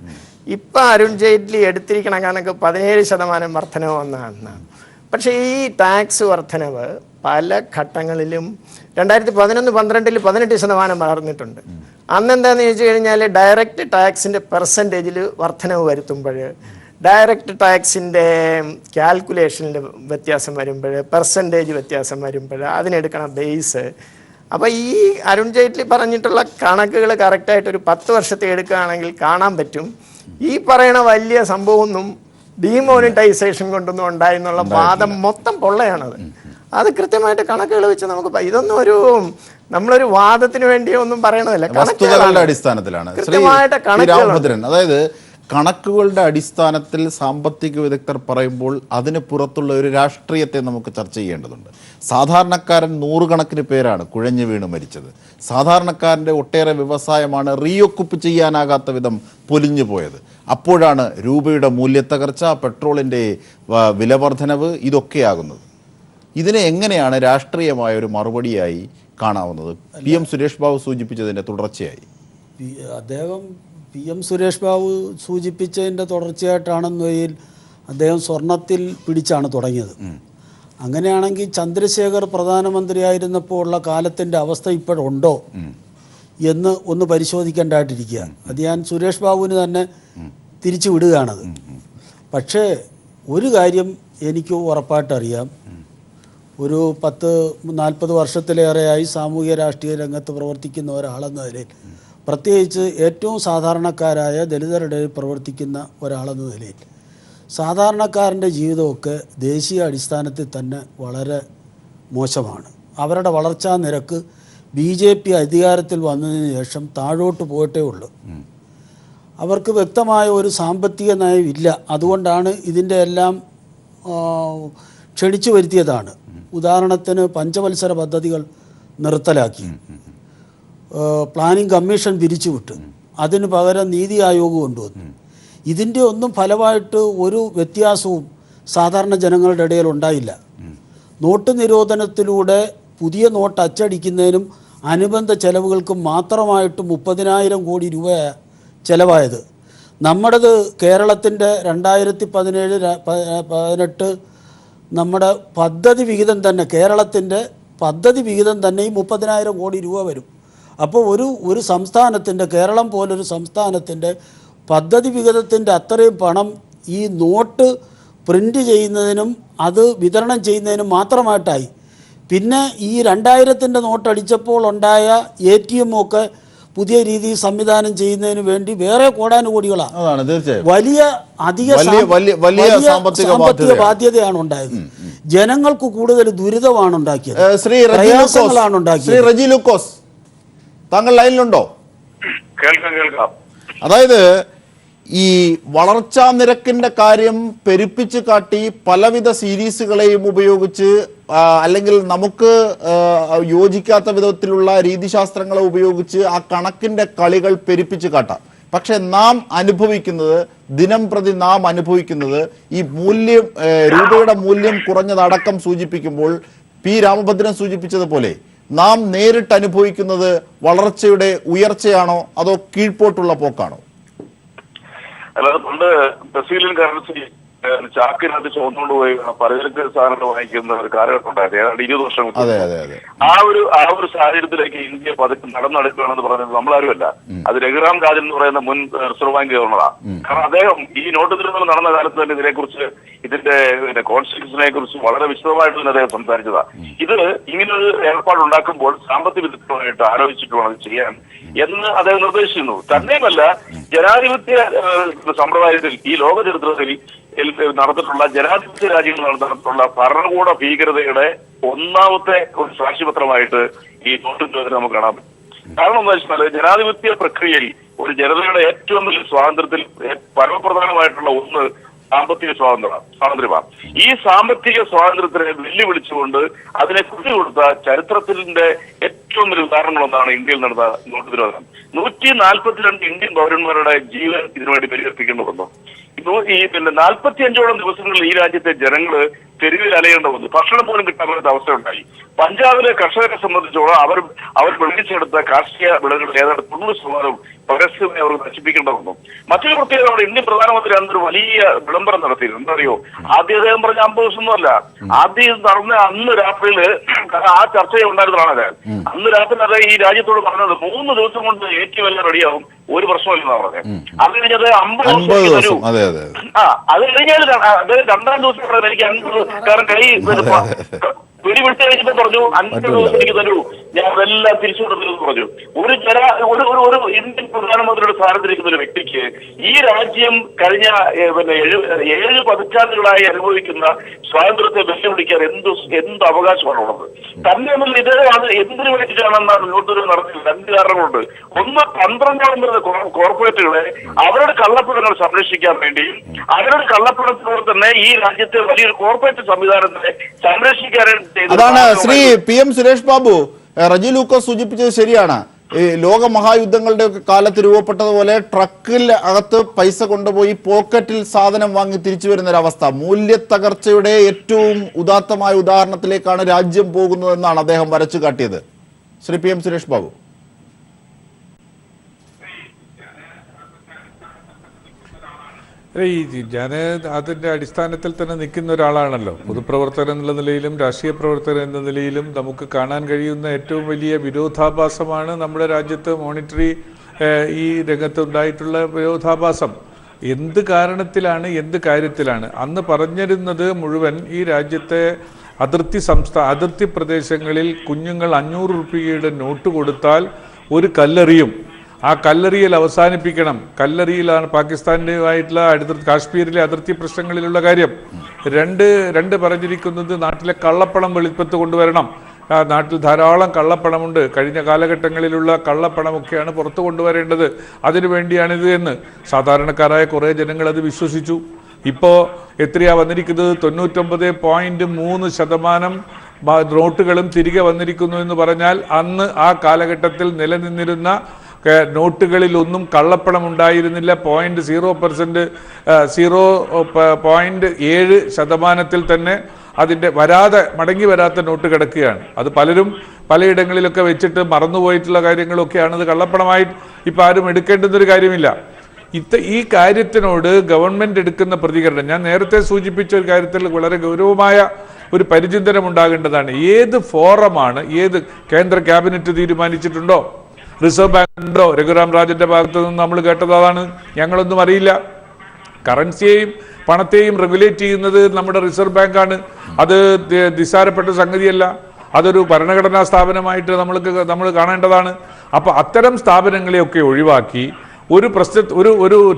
ഇപ്പൊ അരുൺ ജെയ്റ്റ്ലി എടുത്തിരിക്കണ കണക്ക് 17% വർധനവ് വന്നതാണ്. പക്ഷേ ഈ ടാക്സ് വർധനവ് പല ഘട്ടങ്ങളിലും 2011-12 18% വളർന്നിട്ടുണ്ട്. അന്നെന്താണെന്ന് ചോദിച്ചു കഴിഞ്ഞാൽ ഡയറക്റ്റ് ടാക്സിൻ്റെ പെർസെൻറ്റേജിൽ വർധനവ് വരുത്തുമ്പോൾ, ഡയറക്റ്റ് ടാക്സിൻ്റെ കാൽക്കുലേഷനിൽ വ്യത്യാസം വരുമ്പോൾ, പെർസെൻറ്റേജ് വ്യത്യാസം വരുമ്പോൾ അതിനെടുക്കണ ബേസ്. അപ്പോൾ ഈ അരുൺ ജെയ്റ്റ്ലി പറഞ്ഞിട്ടുള്ള കണക്കുകൾ കറക്റ്റായിട്ട് ഒരു 10 വർഷത്തെ എടുക്കുകയാണെങ്കിൽ കാണാൻ പറ്റും ഈ പറയണ വലിയ സംഭവമൊന്നും ഡിമോണിറ്റൈസേഷൻ കൊണ്ടൊന്നും ഉണ്ടായെന്നുള്ള വാദം മൊത്തം പൊള്ളയാണത്. അത് കൃത്യമായിട്ട് കണക്കുകൾ വെച്ച് നമുക്ക് ഇതൊന്നും നമ്മളൊരു വാദത്തിന് വേണ്ടിയോ ഒന്നും പറയണതല്ല, വസ്തുതകളുടെ അടിസ്ഥാനത്തിലാണ്. അതായത് കണക്കുകളുടെ അടിസ്ഥാനത്തിൽ സാമ്പത്തിക വിദഗ്ധർ പറയുമ്പോൾ അതിന് പുറത്തുള്ള ഒരു രാഷ്ട്രീയത്തെ നമുക്ക് ചർച്ച ചെയ്യേണ്ടതുണ്ട്. സാധാരണക്കാരൻ 100 കണക്കിന് പേരാണ് കുഴഞ്ഞു വീണ് മരിച്ചത്. സാധാരണക്കാരൻ്റെ ഒട്ടേറെ വ്യവസായമാണ് റീഒക്കുപ്പ് ചെയ്യാനാകാത്ത വിധം പൊലിഞ്ഞു പോയത്. അപ്പോഴാണ് രൂപയുടെ മൂല്യത്തകർച്ച, പെട്രോളിൻ്റെ വിലവർധനവ് ഇതൊക്കെയാകുന്നത്. ഇതിനെ എങ്ങനെയാണ് രാഷ്ട്രീയമായ ഒരു മറുപടിയായി കാണാവുന്നത്? PM സുരേഷ് ബാബു സൂചിപ്പിച്ചതിൻ്റെ തുടർച്ചയായി അദ്ദേഹം PM സുരേഷ് ബാബു സൂചിപ്പിച്ചതിൻ്റെ തുടർച്ചയായിട്ടാണെന്നതിൽ അദ്ദേഹം സ്വർണത്തിൽ പിടിച്ചാണ് തുടങ്ങിയത്. അങ്ങനെയാണെങ്കിൽ ചന്ദ്രശേഖർ പ്രധാനമന്ത്രിയായിരുന്നപ്പോൾ ഉള്ള കാലത്തിൻ്റെ അവസ്ഥ ഇപ്പോഴുണ്ടോ എന്ന് ഒന്ന് പരിശോധിക്കേണ്ടതായിട്ടിരിക്കുക. അത് ഞാൻ സുരേഷ് ബാബുവിന് തന്നെ തിരിച്ചു വിടുകയാണത്. പക്ഷേ ഒരു കാര്യം എനിക്ക് ഉറപ്പായിട്ടറിയാം, ഒരു 10-40 വർഷത്തിലേറെയായി സാമൂഹ്യ രാഷ്ട്രീയ രംഗത്ത് പ്രവർത്തിക്കുന്ന ഒരാളെന്ന നിലയിൽ, പ്രത്യേകിച്ച് ഏറ്റവും സാധാരണക്കാരായ ദലിതരുടെ പ്രവർത്തിക്കുന്ന ഒരാളെന്ന നിലയിൽ, സാധാരണക്കാരൻ്റെ ജീവിതമൊക്കെ ദേശീയ അടിസ്ഥാനത്തിൽ തന്നെ വളരെ മോശമാണ്. അവരുടെ വളർച്ചാ നിരക്ക് BJP അധികാരത്തിൽ വന്നതിന് ശേഷം താഴോട്ട് പോയിട്ടേ ഉള്ളൂ. അവർക്ക് വ്യക്തമായ ഒരു സാമ്പത്തിക നയമില്ല. അതുകൊണ്ടാണ് ഇതിൻ്റെ എല്ലാം ക്ഷണിച്ചു വരുത്തിയതാണ്. ഉദാഹരണത്തിന് പഞ്ചവത്സര പദ്ധതികൾ നിർത്തലാക്കി, പ്ലാനിംഗ് കമ്മീഷൻ പിരിച്ചുവിട്ടു, അതിന് പകരം നീതി ആയോഗ് കൊണ്ടുവന്നു. ഇതിൻ്റെ ഒന്നും ഫലമായിട്ട് ഒരു വ്യത്യാസവും സാധാരണ ജനങ്ങളുടെ ഇടയിൽ ഉണ്ടായില്ല. നോട്ട് നിരോധനത്തിലൂടെ പുതിയ നോട്ട് അച്ചടിക്കുന്നതിനും അനുബന്ധ ചെലവുകൾക്കും മാത്രമായിട്ട് 30,000 കോടി രൂപ ചിലവായത്. നമ്മുടേത് കേരളത്തിൻ്റെ 2017-18 നമ്മുടെ പദ്ധതി വിഹിതം തന്നെ, കേരളത്തിൻ്റെ പദ്ധതി വിഹിതം തന്നെ ഈ 30,000 കോടി രൂപ വരും. അപ്പോൾ ഒരു സംസ്ഥാനത്തിൻ്റെ, കേരളം പോലൊരു സംസ്ഥാനത്തിൻ്റെ പദ്ധതി വിഹിതത്തിൻ്റെ അത്രയും പണം ഈ നോട്ട് പ്രിൻ്റ് ചെയ്യുന്നതിനും അത് വിതരണം ചെയ്യുന്നതിനും മാത്രമായിട്ടായി. പിന്നെ ഈ 2000-ൻ്റെ നോട്ട് അടിച്ചപ്പോൾ ഉണ്ടായ ATM ഒക്കെ പുതിയ രീതിയിൽ സംവിധാനം ചെയ്യുന്നതിന് വേണ്ടി വേറെ കോടാനുകോടികളാണ്. വലിയ സാമ്പത്തിക ബാധ്യതയാണ് ഉണ്ടായത്. ജനങ്ങൾക്ക് കൂടുതൽ ദുരിതമാണ് ഉണ്ടാക്കിയത്, പ്രയാസങ്ങളാണ് ഉണ്ടാക്കിയത്. റജി ലൂക്കോസ്, താങ്കൾ ലൈനിലുണ്ടോ? കേൾക്കാം. അതായത് ഈ വളർച്ചാ നിരക്കിന്റെ കാര്യം പെരുപ്പിച്ച് കാട്ടി പലവിധ സീരീസുകളെയും ഉപയോഗിച്ച് അല്ലെങ്കിൽ നമുക്ക് യോജിക്കാത്ത വിധത്തിലുള്ള രീതിശാസ്ത്രങ്ങളെ ഉപയോഗിച്ച് ആ കണക്കിന്റെ കളികൾ പെരുപ്പിച്ച് കാട്ടാം. പക്ഷെ നാം അനുഭവിക്കുന്നത്, ദിനം പ്രതി നാം അനുഭവിക്കുന്നത് ഈ മൂല്യം, രൂപയുടെ മൂല്യം കുറഞ്ഞതടക്കം സൂചിപ്പിക്കുമ്പോൾ P. രാമഭദ്രൻ സൂചിപ്പിച്ചതുപോലെ നാം നേരിട്ട് അനുഭവിക്കുന്നത് വളർച്ചയുടെ ഉയർച്ചയാണോ അതോ കീഴ്പോട്ടുള്ള പോക്കാണോ? അല്ലാതെ പണ്ട് ബ്രസീലിയൻ കറൻസി ചാക്കിനകത്ത് ചുവന്നുകൊണ്ട് പോയി പലചരക്ക് സാധനങ്ങൾ വാങ്ങിക്കുന്ന ഒരു കാലഘട്ടം ഉണ്ടായിരുന്നു, ഏതാണ്ട് 20 വർഷം. ആ ഒരു സാഹചര്യത്തിലേക്ക് ഇന്ത്യ പതുക്കെ നടന്നെടുക്കുകയാണെന്ന് പറയുന്നത് നമ്മളാരുമല്ല, അത് രഘുറാം രാജൻ എന്ന് പറയുന്ന മുൻ റിസർവ് ബാങ്ക് ഗവർണറാണ്. കാരണം അദ്ദേഹം ഈ നോട്ട് നിരോധനം നടന്ന കാലത്ത് തന്നെ ഇതിനെക്കുറിച്ച്, ഇതിന്റെ കോൺസ്റ്റിറ്റ്യൂഷനെ കുറിച്ച് വളരെ വിശദമായിട്ട് തന്നെ അദ്ദേഹം സംസാരിച്ചതാണ്. ഇത് ഇങ്ങനൊരു ഏർപ്പാടുണ്ടാക്കുമ്പോൾ സാമ്പത്തിക വിദഗ്ധരുമായിട്ട് ആലോചിച്ചിട്ട് വേണം ചെയ്യാൻ എന്ന് അദ്ദേഹം നിർദ്ദേശിക്കുന്നു. തന്നെയുമല്ല, ജനാധിപത്യ സമ്പ്രദായത്തിൽ ഈ ലോക ചരിത്രത്തിൽ നടന്നിട്ടുള്ള ജനാധിപത്യ രാജ്യങ്ങൾ നടന്നിട്ടുള്ള ഭരണകൂട ഭീകരതയുടെ ഒന്നാമത്തെ ഒരു സാക്ഷ്യപത്രമായിട്ട് ഈ നോട്ട് നിരോധനം നമുക്ക് കാണാൻ പറ്റും. കാരണം എന്താ വെച്ചാൽ ജനാധിപത്യ പ്രക്രിയയിൽ ഒരു ജനതയുടെ ഏറ്റവും വലിയ സ്വാതന്ത്ര്യത്തിൽ പരമപ്രധാനമായിട്ടുള്ള ഒന്ന് സാമ്പത്തിക സ്വാതന്ത്ര്യമാണ്. ഈ സാമ്പത്തിക സ്വാതന്ത്ര്യത്തിനെ വെല്ലുവിളിച്ചുകൊണ്ട് അതിനെ കുത്തിക്കൊടുത്ത ചരിത്രത്തിന്റെ ഏറ്റവും വലിയ ഉദാഹരണങ്ങളൊന്നാണ് ഇന്ത്യയിൽ നടന്ന നോട്ട് നിരോധനം. 142 ഇന്ത്യൻ പൗരന്മാരുടെ ജീവൻ ഇതിനുവേണ്ടി പരിഹരിപ്പിക്കേണ്ടി വന്നു. ഈ 45ഓളം ദിവസങ്ങളിൽ ഈ രാജ്യത്തെ ജനങ്ങള് തെരുവിൽ അലയേണ്ട വന്നു. ഭക്ഷണം പോലും കിട്ടാൻ പറ്റാത്ത അവസ്ഥ ഉണ്ടായി. പഞ്ചാബിലെ കർഷകരെ സംബന്ധിച്ചോളം അവർ വിളയിച്ചെടുത്ത കാർഷിക വിളകളുടെ ഏതാണ്ട് 90% പരസ്യമായി അവർ നശിപ്പിക്കേണ്ട വന്നു. മറ്റൊരു പ്രത്യേകത, നമ്മുടെ ഇന്ത്യൻ പ്രധാനമന്ത്രി അന്നൊരു വലിയ വിളംബരം നടത്തിയിരുന്നു. എന്താ അറിയോ? ആദ്യം അദ്ദേഹം പറഞ്ഞ 50 ദിവസമൊന്നുമല്ല, ആദ്യം നടന്ന അന്ന് രാത്രിയില് ആ ചർച്ചയെ ഉണ്ടായിരുന്നതാണ്. അന്ന് രാത്രി അദ്ദേഹം ഈ രാജ്യത്തോട് പറഞ്ഞത് 3 ദിവസം കൊണ്ട് ഏറ്റവും എല്ലാം റെഡിയാവും, ഒരു പ്രശ്നമില്ലെന്നാണ് പറഞ്ഞത്. അത് കഴിഞ്ഞത് 50 ദിവസം. അത് കഴിഞ്ഞാൽ അദ്ദേഹം 2ാം ദിവസം എനിക്ക് 50, കാരണം കൈ വെടിവിട്ട് കഴിഞ്ഞപ്പോ പറഞ്ഞു 50 ദിവസം എനിക്ക് തരൂ, ഞാൻ അതെല്ലാം തിരിച്ചുകൊടുത്തെന്ന് പറഞ്ഞു. ഒരു ഇന്ത്യൻ പ്രധാനമന്ത്രിയുടെ സ്ഥാനത്തിരിക്കുന്ന ഒരു വ്യക്തിക്ക് ഈ രാജ്യം കഴിഞ്ഞ 7 പതിറ്റാണ്ടുകളായി അനുഭവിക്കുന്ന സ്വാതന്ത്ര്യത്തെ വെല്ലുവിളിക്കാൻ എന്ത് അവകാശമാണുള്ളത്? തന്നെയൊന്നും ഇത് അത് എന്തിനു വേണ്ടിയിട്ടാണെന്നാണ് നോട്ട് നടത്തിയത്. 2 കാരണങ്ങളുണ്ട്. ഒന്ന്, 12ഓളം വരുന്ന കോർപ്പറേറ്റുകളെ അവരുടെ കള്ളപ്പണങ്ങൾ സംരക്ഷിക്കാൻ വേണ്ടിയും അവരുടെ കള്ളപ്പണത്തിനോട് തന്നെ ഈ രാജ്യത്തെ വലിയൊരു കോർപ്പറേറ്റ് സംവിധാനത്തെ സംരക്ഷിക്കാനായിട്ട്. അതാണ് ശ്രീ PM സുരേഷ് ബാബു, റജി ലൂക്കോസ് സൂചിപ്പിച്ചത് ശരിയാണ്. ഈ ലോക മഹായുദ്ധങ്ങളുടെ ഒക്കെ കാലത്ത് രൂപപ്പെട്ടതുപോലെ ട്രക്കിൽ അകത്ത് പൈസ കൊണ്ടുപോയി പോക്കറ്റിൽ സാധനം വാങ്ങി തിരിച്ചു വരുന്നൊരവസ്ഥ, മൂല്യത്തകർച്ചയുടെ ഏറ്റവും ഉദാത്തമായ ഉദാഹരണത്തിലേക്കാണ് രാജ്യം പോകുന്നതെന്നാണ് അദ്ദേഹം വരച്ചു കാട്ടിയത്. ശ്രീ PM സുരേഷ് ബാബു. ഞാൻ അതിൻ്റെ അടിസ്ഥാനത്തിൽ തന്നെ നിൽക്കുന്ന ഒരാളാണല്ലോ. പൊതുപ്രവർത്തകൻ എന്നുള്ള നിലയിലും രാഷ്ട്രീയ പ്രവർത്തകൻ എന്ന നിലയിലും നമുക്ക് കാണാൻ കഴിയുന്ന ഏറ്റവും വലിയ വിരോധാഭാസമാണ് നമ്മുടെ രാജ്യത്ത് മോണിറ്ററി ഈ രംഗത്തുണ്ടായിട്ടുള്ള വിരോധാഭാസം. എന്ത് കാരണത്തിലാണ്, എന്ത് കാര്യത്തിലാണ്? അന്ന് പറഞ്ഞിരുന്നത് മുഴുവൻ ഈ രാജ്യത്തെ അതിർത്തി പ്രദേശങ്ങളിൽ കുഞ്ഞുങ്ങൾ 500 രൂപയുടെ നോട്ട് കൊടുത്താൽ ഒരു കല്ലെറിയും. ആ കല്ലെറിയൽ അവസാനിപ്പിക്കണം. കല്ലെറിയിലാണ് പാകിസ്ഥാനുമായിട്ടുള്ള കാശ്മീരിലെ അതിർത്തി പ്രശ്നങ്ങളിലുള്ള കാര്യം. രണ്ട് പറഞ്ഞിരിക്കുന്നത് നാട്ടിലെ കള്ളപ്പണം വെളിപ്പത്ത് കൊണ്ടുവരണം. നാട്ടിൽ ധാരാളം കള്ളപ്പണമുണ്ട്. കഴിഞ്ഞ കാലഘട്ടങ്ങളിലുള്ള കള്ളപ്പണമൊക്കെയാണ് പുറത്തു കൊണ്ടുവരേണ്ടത്. അതിനുവേണ്ടിയാണിത് എന്ന് സാധാരണക്കാരായ കുറേ ജനങ്ങൾ അത് വിശ്വസിച്ചു. ഇപ്പോൾ എത്രയാ വന്നിരിക്കുന്നത്? 99.3% നോട്ടുകളും തിരികെ വന്നിരിക്കുന്നു എന്ന് പറഞ്ഞാൽ അന്ന് ആ കാലഘട്ടത്തിൽ നിലനിന്നിരുന്ന നോട്ടുകളിലൊന്നും കള്ളപ്പണം ഉണ്ടായിരുന്നില്ല. 0.7% തന്നെ അതിൻ്റെ മടങ്ങി വരാത്ത നോട്ട് കിടക്കുകയാണ്. അത് പലരും പലയിടങ്ങളിലൊക്കെ വെച്ചിട്ട് മറന്നുപോയിട്ടുള്ള കാര്യങ്ങളൊക്കെയാണ്. അത് കള്ളപ്പണമായി ഇപ്പം ആരും എടുക്കേണ്ടുന്നൊരു കാര്യമില്ല. ഈ കാര്യത്തിനോട് ഗവൺമെൻറ് എടുക്കുന്ന പ്രതികരണം, ഞാൻ നേരത്തെ സൂചിപ്പിച്ച ഒരു കാര്യത്തിൽ വളരെ ഗൗരവമായ ഒരു പരിചിന്തനം ഉണ്ടാകേണ്ടതാണ്. ഏത് ഫോറമാണ്, ഏത് കേന്ദ്ര ക്യാബിനറ്റ് തീരുമാനിച്ചിട്ടുണ്ടോ? റിസർവ് ബാങ്ക് ഉണ്ടോ? രഘുറാം രാജന്റെ ഭാഗത്തു നിന്ന് നമ്മൾ കേട്ടത് അതാണ്. ഞങ്ങളൊന്നും അറിയില്ല. കറൻസിയെയും പണത്തെയും റെഗുലേറ്റ് ചെയ്യുന്നത് നമ്മുടെ റിസർവ് ബാങ്കാണ്. അത് നിസ്സാരപ്പെട്ട സംഗതിയല്ല. അതൊരു ഭരണഘടനാ സ്ഥാപനമായിട്ട് നമ്മൾ കാണേണ്ടതാണ്. അപ്പോൾ അത്തരം സ്ഥാപനങ്ങളെയൊക്കെ ഒഴിവാക്കി ഒരു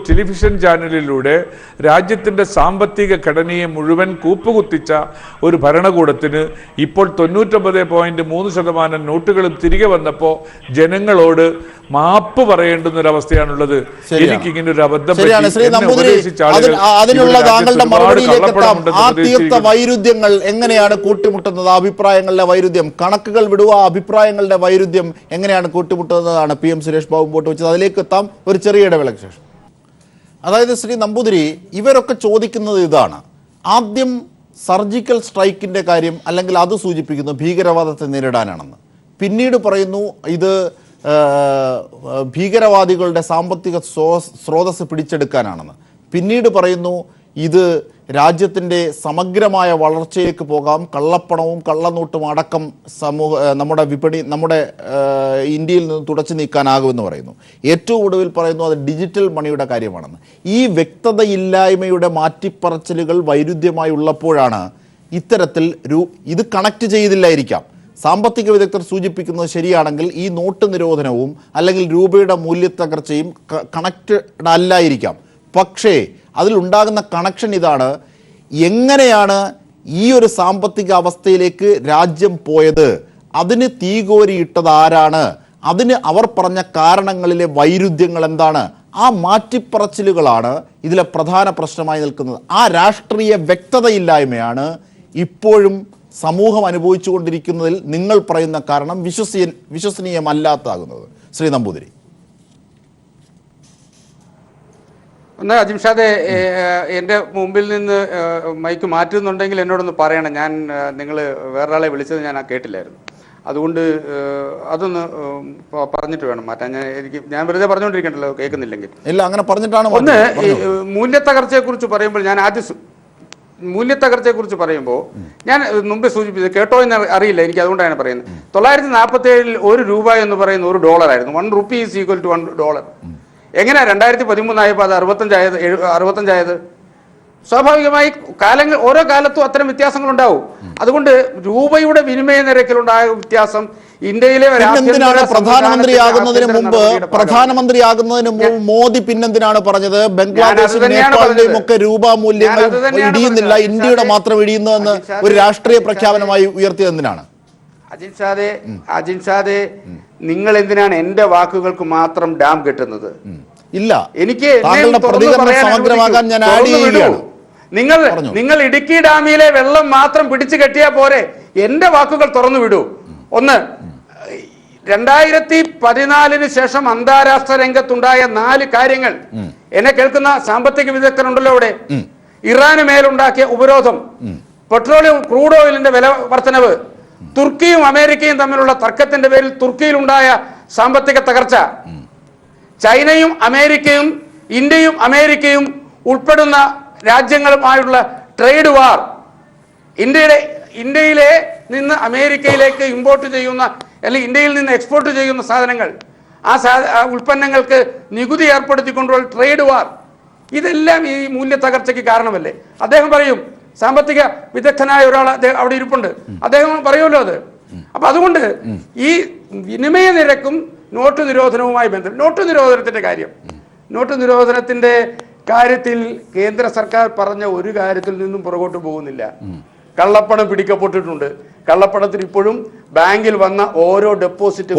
ടെലിവിഷൻ ചാനലിലൂടെ രാജ്യത്തിൻ്റെ സാമ്പത്തിക ഘടനയെ മുഴുവൻ കൂപ്പുകുത്തിച്ച ഒരു ഭരണകൂടത്തിന് ഇപ്പോൾ 99.3% നോട്ടുകളും തിരികെ വന്നപ്പോൾ ജനങ്ങളോട് മാപ്പ് പറയേണ്ടുന്നൊരവസ്ഥയാണുള്ളത്. എനിക്കിങ്ങനെ ഒരു അബദ്ധം അതിനുള്ള താങ്കളുടെ മറുപടിയിലേക്ക് എത്താം. ആ തീർത്ത വൈരുദ്ധ്യങ്ങൾ എങ്ങനെയാണ് കൂട്ടിമുട്ടുന്നത്? അഭിപ്രായങ്ങളുടെ വൈരുദ്ധ്യം, കണക്കുകൾ വിടുക, അഭിപ്രായങ്ങളുടെ വൈരുദ്ധ്യം എങ്ങനെയാണ് കൂട്ടിമുട്ടുന്നതാണ് PM സുരേഷ് ബാബു മുമ്പോട്ട് വെച്ചത്. അതിലേക്ക് എത്താം ഒരു ചെറിയ ഇടവേളയ്ക്ക് ശേഷം. അതായത് ശ്രീ നമ്പൂതിരി, ഇവരൊക്കെ ചോദിക്കുന്നത് ഇതാണ്. ആദ്യം സർജിക്കൽ സ്ട്രൈക്കിന്റെ കാര്യം, അല്ലെങ്കിൽ അത് സൂചിപ്പിക്കുന്നു ഭീകരവാദത്തെ നേരിടാനാണെന്ന്. പിന്നീട് പറയുന്നു ഇത് ഭീകരവാദികളുടെ സാമ്പത്തിക സ്രോതസ് പിടിച്ചെടുക്കാനാണെന്ന്. പിന്നീട് പറയുന്നു ഇത് രാജ്യത്തിൻ്റെ സമഗ്രമായ വളർച്ചയിലേക്ക് പോകാം, കള്ളപ്പണവും കള്ളനോട്ടും അടക്കം നമ്മുടെ ഇന്ത്യയിൽ നിന്ന് തുടച്ചു നീക്കാനാകുമെന്ന് പറയുന്നു. ഏറ്റവും ഒടുവിൽ പറയുന്നു അത് ഡിജിറ്റൽ മണിയുടെ കാര്യമാണെന്ന്. ഈ വ്യക്തതയില്ലായ്മയുടെ മാറ്റിപ്പറച്ചിലുകൾ വൈരുദ്ധ്യമായി ഉള്ളപ്പോഴാണ് ഇത്തരത്തിൽ ഇത് കണക്ട് ചെയ്തില്ലായിരിക്കാം. സാമ്പത്തിക വിദഗ്ധർ സൂചിപ്പിക്കുന്നത് ശരിയാണെങ്കിൽ ഈ നോട്ട് നിരോധനവും അല്ലെങ്കിൽ രൂപയുടെ മൂല്യത്തകർച്ചയും കണക്റ്റഡ് അല്ലായിരിക്കാം. പക്ഷേ അതിലുണ്ടാകുന്ന കണക്ഷൻ ഇതാണ്: എങ്ങനെയാണ് ഈ ഒരു സാമ്പത്തിക അവസ്ഥയിലേക്ക് രാജ്യം പോയത്, അതിന് തീകോരിയിട്ടത് ആരാണ്, അതിന് അവർ പറഞ്ഞ കാരണങ്ങളിലെ വൈരുദ്ധ്യങ്ങൾ എന്താണ്, ആ മാറ്റിപ്പറച്ചിലുകളാണ് ഇതിലെ പ്രധാന പ്രശ്നമായി നിൽക്കുന്നത്. ആ രാഷ്ട്രീയ വ്യക്തതയില്ലായ്മയാണ് ഇപ്പോഴും സമൂഹം അനുഭവിച്ചുകൊണ്ടിരിക്കുന്നതിൽ നിങ്ങൾ പറയുന്ന കാരണം വിശ്വസനീയമല്ലാത്താകുന്നത്. ശ്രീ നമ്പൂതിരി. ഒന്ന് അജിംഷാദെ, എൻ്റെ മുമ്പിൽ നിന്ന് മൈക്ക് മാറ്റുന്നുണ്ടെങ്കിൽ എന്നോടൊന്ന് പറയണം. നിങ്ങൾ വേറൊരാളെ വിളിച്ചത് ഞാൻ കേട്ടില്ലായിരുന്നു. അതുകൊണ്ട് അതൊന്ന് പറഞ്ഞിട്ട് വേണം മാറ്റാൻ. ഞാൻ വെറുതെ പറഞ്ഞുകൊണ്ടിരിക്കണ്ടല്ലോ, കേൾക്കുന്നില്ലെങ്കിൽ. ഇല്ല, അങ്ങനെ പറഞ്ഞിട്ടാണ്. ഒന്ന്, മൂല്യത്തകർച്ചയെക്കുറിച്ച് പറയുമ്പോൾ മൂല്യത്തകർച്ചയെക്കുറിച്ച് പറയുമ്പോൾ ഞാൻ മുമ്പേ സൂചിപ്പിച്ചത് കേട്ടോ എന്ന് അറിയില്ല എനിക്ക്, അതുകൊണ്ടാണ് പറയുന്നത്. 1947 ₹1 എന്ന് പറയുന്ന $1 ആയിരുന്നു. 1 rupee is equal to $1. എങ്ങനെയാ 2013 ആയപ്പോൾ അത് 65 സ്വാഭാവികമായി ഓരോ കാലത്തും അത്തരം വ്യത്യാസങ്ങൾ ഉണ്ടാവും. അതുകൊണ്ട് രൂപയുടെ വിനിമയ നിരക്കിലുണ്ടായ വ്യത്യാസം ഇന്ത്യയിലെ പ്രധാനമന്ത്രിയാകുന്നതിന് മുമ്പ് മോദി പിന്നെന്തിനാണ് പറഞ്ഞത് ബംഗ്ലാദേശും നേപ്പാളിന്റെയും ഒക്കെ രൂപ മൂല്യങ്ങൾ ഇടിയുന്നില്ല, ഇന്ത്യയുടെ മാത്രം ഇടിയുന്നതെന്ന് ഒരു രാഷ്ട്രീയ പ്രഖ്യാപനമായി ഉയർത്തിയതെന്തിനാണ്? അജിൻഷാദെ, നിങ്ങൾ എന്തിനാണ് എന്റെ വാക്കുകൾക്ക് മാത്രം ഡാം കെട്ടുന്നത്? ഇല്ല, എനിക്ക് സമഗ്രമാകാൻ ഞാൻ ആഡ് ചെയ്യുകയാണ്. നിങ്ങൾ ഇടുക്കി ഡാമിലെ വെള്ളം മാത്രം പിടിച്ചു കെട്ടിയാൽ പോരെ, എന്റെ വാക്കുകൾ തുറന്നു വിടൂ. ഒന്ന്, 2014 ശേഷം അന്താരാഷ്ട്ര രംഗത്തുണ്ടായ 4 കാര്യങ്ങൾ. എന്നെ കേൾക്കുന്ന സാമ്പത്തിക വിദഗ്ധരുണ്ടല്ലോ ഇവിടെ. ഇറാന് മേലുണ്ടാക്കിയ ഉപരോധം, പെട്രോളിയം ക്രൂഡ് ഓയിലിന്റെ വില വർധനവ്, തുർക്കിയും അമേരിക്കയും തമ്മിലുള്ള തർക്കത്തിന്റെ പേരിൽ തുർക്കിയിലുണ്ടായ സാമ്പത്തിക തകർച്ച, ചൈനയും അമേരിക്കയും ഇന്ത്യയും അമേരിക്കയും ഉൾപ്പെടുന്ന രാജ്യങ്ങളുമായുള്ള ട്രേഡ് വാർ, ഇന്ത്യയിലെ നിന്ന് അമേരിക്കയിലേക്ക് ഇമ്പോർട്ട് ചെയ്യുന്ന അല്ലെങ്കിൽ ഇന്ത്യയിൽ നിന്ന് എക്സ്പോർട്ട് ചെയ്യുന്ന സാധനങ്ങൾ, ആ ഉൽപ്പന്നങ്ങൾക്ക് നികുതി ഏർപ്പെടുത്തിക്കൊണ്ടുള്ള ട്രേഡ് വാർ, ഇതെല്ലാം ഈ മൂല്യ തകർച്ചയ്ക്ക് കാരണമല്ലേ? അദ്ദേഹം പറയും സാമ്പത്തിക വിദഗ്ധനായ ഒരാൾ അവിടെ ഇരിപ്പുണ്ട്, അദ്ദേഹം പറയുമല്ലോ അത്. അപ്പൊ അതുകൊണ്ട് ഈ വിനിമയ നിരക്കും നോട്ട് നിരോധനവുമായി ബന്ധം, നോട്ട് നിരോധനത്തിന്റെ കാര്യത്തിൽ കേന്ദ്ര സർക്കാർ പറഞ്ഞ ഒരു കാര്യത്തിൽ നിന്നും പുറകോട്ട് പോകുന്നില്ല. കള്ളപ്പണം പിടിക്കപ്പെട്ടിട്ടുണ്ട്. കള്ളപ്പണത്തിന് ഇപ്പോഴും ബാങ്കിൽ വന്ന ഓരോ ഡെപ്പോസിറ്റും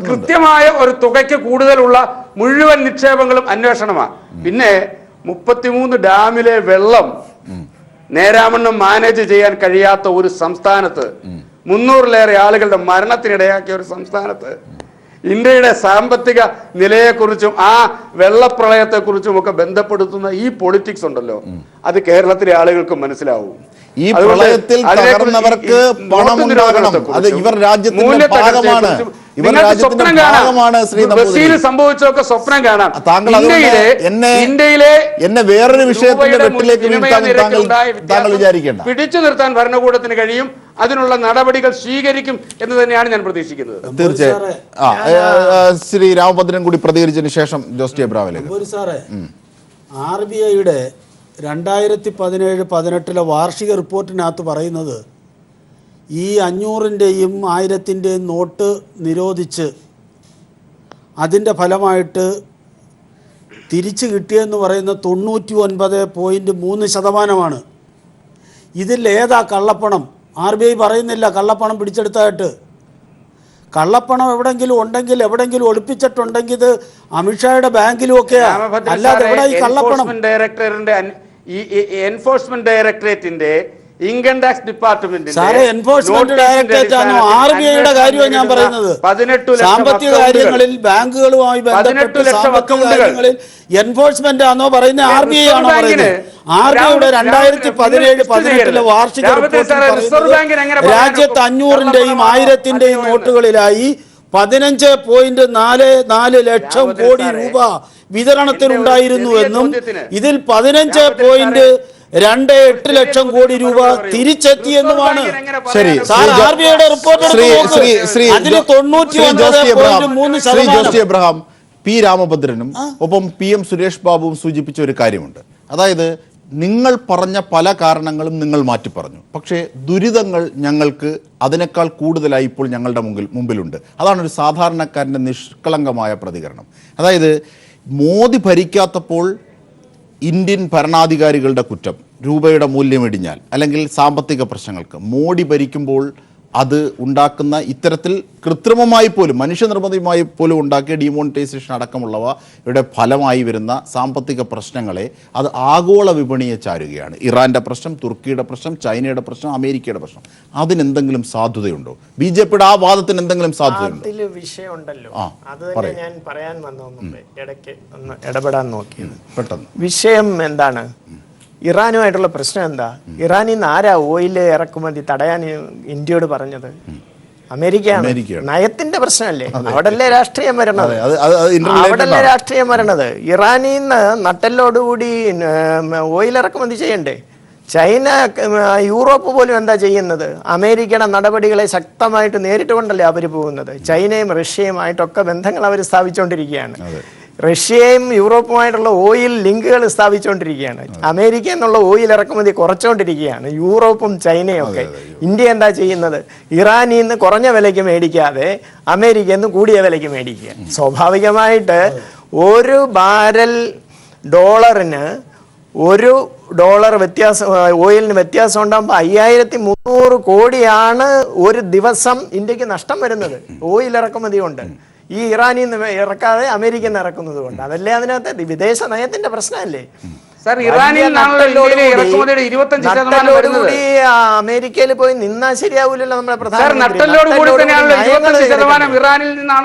കൃത്യമായ ഒരു തുകയ്ക്ക് കൂടുതലുള്ള മുഴുവൻ നിക്ഷേപങ്ങളും അന്വേഷണമാണ്. പിന്നെ 33 ഡാമിലെ വെള്ളം നേരാമണ്ണം മാനേജ് ചെയ്യാൻ കഴിയാത്ത ഒരു സംസ്ഥാനത്ത്, 300-ലേറെ ആളുകളുടെ മരണത്തിനിടയാക്കിയ ഒരു സംസ്ഥാനത്ത് ഇന്ത്യയുടെ സാമ്പത്തിക നിലയെക്കുറിച്ചും ആ വെള്ളപ്രളയത്തെക്കുറിച്ചും ഒക്കെ ബന്ധപ്പെടുത്തുന്ന ഈ പൊളിറ്റിക്സ് ഉണ്ടല്ലോ, അത് കേരളത്തിലെ ആളുകൾക്ക് മനസ്സിലാവും. ഈ പ്രളയത്തിൽ തകർന്നവർക്ക് പണമുണ്ടാകണം, അത് ഇവർ രാജ്യത്തിന്റെ ഭാഗമാണ്, ഇവർ രാജ്യത്തിന്റെ ഭാഗമാണ്. ശ്രീ നമ്പൂതിരി, സംഭവിച്ചൊക്കെ സ്വപ്നം കാണാം. താങ്കൾ എന്നെ വേറൊരു വിഷയത്തിന്റെ വെട്ടിലേക്ക് താങ്കൾ വിചാരിക്കേണ്ട. പിടിച്ചു നിർത്താൻ ഭരണകൂടത്തിന് കഴിയും, അതിനുള്ള നടപടികൾ സ്വീകരിക്കും എന്ന് തന്നെയാണ് ഞാൻ പ്രതീക്ഷിക്കുന്നത്. തീർച്ചയായും. ശ്രീ രാമഭദ്രൻ കൂടി പ്രതികരിച്ചതിന് ശേഷം ജോസ് ടി എബ്രഹാമിലേക്ക്. RBIയുടെ 2017-18 വാർഷിക റിപ്പോർട്ടിനകത്ത് പറയുന്നത് ഈ 500-ന്റെയും 1000-ന്റെയും നോട്ട് നിരോധിച്ച് അതിൻ്റെ ഫലമായിട്ട് തിരിച്ചു കിട്ടിയെന്ന് പറയുന്ന 99.3%. ഇതിൽ ഏതാ കള്ളപ്പണം? RBI പറയുന്നില്ല കള്ളപ്പണം പിടിച്ചെടുത്തായിട്ട്. കള്ളപ്പണം എവിടെങ്കിലും ഉണ്ടെങ്കിൽ, എവിടെങ്കിലും ഒളിപ്പിച്ചിട്ടുണ്ടെങ്കിൽ ഇത് അമിത്ഷായുടെ ബാങ്കിലും ഒക്കെയാ, അല്ലാതെ എവിടെ ഈ കള്ളപ്പണം? എൻഫോഴ്സ്മെന്റ് ഡയറക്ടറേറ്റിന്റെ income tax department enforcement directorate ആണോ? RBIയുടെ കാര്യമാണ് ഞാൻ പറയുന്നത്. സാമ്പത്തിക കാര്യങ്ങളിൽ ബാങ്കുകളുമായി ബന്ധപ്പെട്ട് സാമ്പത്തിക കാര്യങ്ങളിൽ എൻഫോഴ്സ്മെന്റ് ആണോ പറയുന്നത്, RBI ആണോ പറയുന്നത്? RBIയുടെ 2017-18 വാർഷിക റിപ്പോർട്ടിൽ രാജ്യത്ത് 500-ന്റെയും 1000-ന്റെയും നോട്ടുകളിലായി 15.44 ലക്ഷം കോടി രൂപ വിതരണത്തിനുണ്ടായിരുന്നു എന്നും ഇതിൽ 15.28 ലക്ഷം കോടി രൂപ തിരിച്ചെത്തിയെന്നുമാണ്. ശരി, RBIയുടെ report Shri Jose T Abraham, P രാമഭദ്രനും ഒപ്പം PM സുരേഷ് ബാബുവും സൂചിപ്പിച്ച ഒരു കാര്യമുണ്ട്. അതായത് നിങ്ങൾ പറഞ്ഞ പല കാരണങ്ങളും നിങ്ങൾ മാറ്റി പറഞ്ഞു, പക്ഷേ ദുരിതങ്ങൾ ഞങ്ങൾക്ക് അതിനേക്കാൾ കൂടുതലായി ഇപ്പോൾ ഞങ്ങളുടെ മുമ്പിലുണ്ട്. അതാണ് ഒരു സാധാരണക്കാരൻ്റെ നിഷ്കളങ്കമായ പ്രതികരണം. അതായത് മോദി ഭരിക്കാത്തപ്പോൾ ഇന്ത്യൻ ഭരണാധികാരികളുടെ കുറ്റം, രൂപയുടെ മൂല്യമിടിഞ്ഞാൽ അല്ലെങ്കിൽ സാമ്പത്തിക പ്രശ്നങ്ങൾക്ക്, മോഡി ഭരിക്കുമ്പോൾ അത് ഉണ്ടാക്കുന്ന ഇത്തരത്തിൽ കൃത്രിമമായി പോലും മനുഷ്യനിർമ്മിതമായി പോലും ഉണ്ടാക്കിയ ഡിമോണിറ്റൈസേഷൻ അടക്കമുള്ളവയുടെ ഫലമായി വരുന്ന സാമ്പത്തിക പ്രശ്നങ്ങളെ അത് ആഗോള വിപണിയെ ചാരുകയാണ്. ഇറാന്റെ പ്രശ്നം, തുർക്കിയുടെ പ്രശ്നം, ചൈനയുടെ പ്രശ്നം, അമേരിക്കയുടെ പ്രശ്നം, അതിനെന്തെങ്കിലും സാധ്യതയുണ്ടോ? BJPയുടെ ആ വാദത്തിന് എന്തെങ്കിലും സാധ്യതയുണ്ടോ? വിഷയമുണ്ടല്ലോ, അത് ഞാൻ പറയാൻ വന്നു, ഇടയ്ക്ക് ഒന്ന് ഇടപെടാൻ നോക്കിയത്. പെട്ടെന്ന് വിഷയം എന്താണ്? ഇറാനുമായിട്ടുള്ള പ്രശ്നം എന്താ? ഇറാനിൽ നിന്ന് ആരാ ഓയിൽ ഇറക്കുമതി തടയാൻ ഇന്ത്യയോട് പറഞ്ഞത്? അമേരിക്കയാണ്. നയത്തിന്റെ പ്രശ്നമല്ലേ, അവിടല്ലേ രാഷ്ട്രീയം വരണത്, അവിടല്ലേ രാഷ്ട്രീയം വരണത്. ഇറാനിൽ നിന്ന് നട്ടെല്ലോടുകൂടി ഓയിൽ ഇറക്കുമതി ചെയ്യണ്ടേ? ചൈന, യൂറോപ്പ് പോലും എന്താ ചെയ്യുന്നത്? അമേരിക്കയുടെ നടപടികളെ ശക്തമായിട്ട് നേരിട്ടുകൊണ്ടല്ലേ അവർ പോകുന്നത്. ചൈനയും റഷ്യയുമായിട്ടൊക്കെ ബന്ധങ്ങൾ അവർ സ്ഥാപിച്ചുകൊണ്ടിരിക്കുകയാണ്. റഷ്യയും യൂറോപ്പുമായിട്ടുള്ള ഓയിൽ ലിങ്കുകൾ സ്ഥാപിച്ചുകൊണ്ടിരിക്കുകയാണ്. അമേരിക്ക എന്നുള്ള ഓയിൽ ഇറക്കുമതി കുറച്ചുകൊണ്ടിരിക്കുകയാണ്, യൂറോപ്പും ചൈനയും ഒക്കെ. ഇന്ത്യ എന്താ ചെയ്യുന്നത്? ഇറാനിൽ നിന്ന് കുറഞ്ഞ വിലയ്ക്ക് മേടിക്കാതെ അമേരിക്കയിൽ നിന്ന് കൂടിയ വിലയ്ക്ക് മേടിക്കുക. സ്വാഭാവികമായിട്ട് ഒരു ബാരൽ ഡോളറിന് $1 വ്യത്യാസം, ഓയിലിന് വ്യത്യാസം ഉണ്ടാകുമ്പോൾ 5300 കോടിയാണ് ഒരു ദിവസം ഇന്ത്യക്ക് നഷ്ടം വരുന്നത് ഓയിൽ ഇറക്കുമതി കൊണ്ട്. ഈ ഇറാനിൽ നിന്ന് ഇറക്കാതെ അമേരിക്കയിൽ നിന്ന് ഇറക്കുന്നത് കൊണ്ട്. അതല്ലേ അതിനകത്ത് വിദേശ നയത്തിന്റെ പ്രശ്നമല്ലേ? അമേരിക്കയിൽ പോയി നിന്നാ ശരിയാവൂലല്ലോ. നമ്മുടെ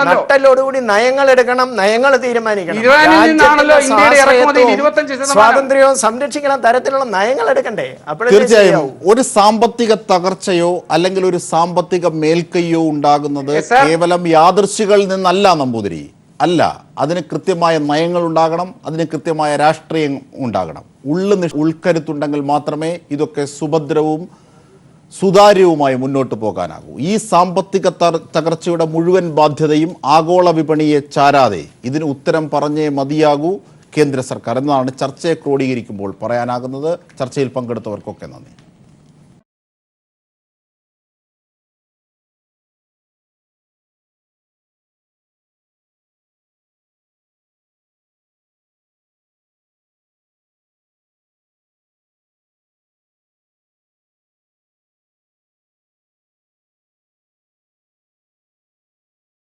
നട്ടലോടുകൂടി നയങ്ങൾ എടുക്കണം, നയങ്ങൾ തീരുമാനിക്കണം, സ്വാതന്ത്ര്യവും സംരക്ഷിക്കണം തരത്തിലുള്ള നയങ്ങൾ എടുക്കണ്ടേ? തീർച്ചയായും ഒരു സാമ്പത്തിക തകർച്ചയോ അല്ലെങ്കിൽ ഒരു സാമ്പത്തിക മേൽക്കൈയോ ഉണ്ടാകുന്നത് കേവലം യാദൃശ്ചികളിൽ നിന്നല്ല നമ്പൂതിരി, അല്ല. അതിന് കൃത്യമായ നയങ്ങൾ ഉണ്ടാകണം, അതിന് കൃത്യമായ രാഷ്ട്രീയം ഉണ്ടാകണം. ഉൾക്കരുത്തുണ്ടെങ്കിൽ മാത്രമേ ഇതൊക്കെ സുഭദ്രവും സുതാര്യവുമായി മുന്നോട്ട് പോകാനാകൂ. ഈ സാമ്പത്തിക തകർച്ചയുടെ മുഴുവൻ ബാധ്യതയും ആഗോള വിപണിയെ ചാരാതെ ഇതിന് ഉത്തരം പറഞ്ഞേ മതിയാകൂ കേന്ദ്ര സർക്കാർ എന്നാണ് ചർച്ചയെ ക്രോഡീകരിക്കുമ്പോൾ പറയാനാകുന്നത്. ചർച്ചയിൽ പങ്കെടുത്തവർക്കൊക്കെ നന്ദി.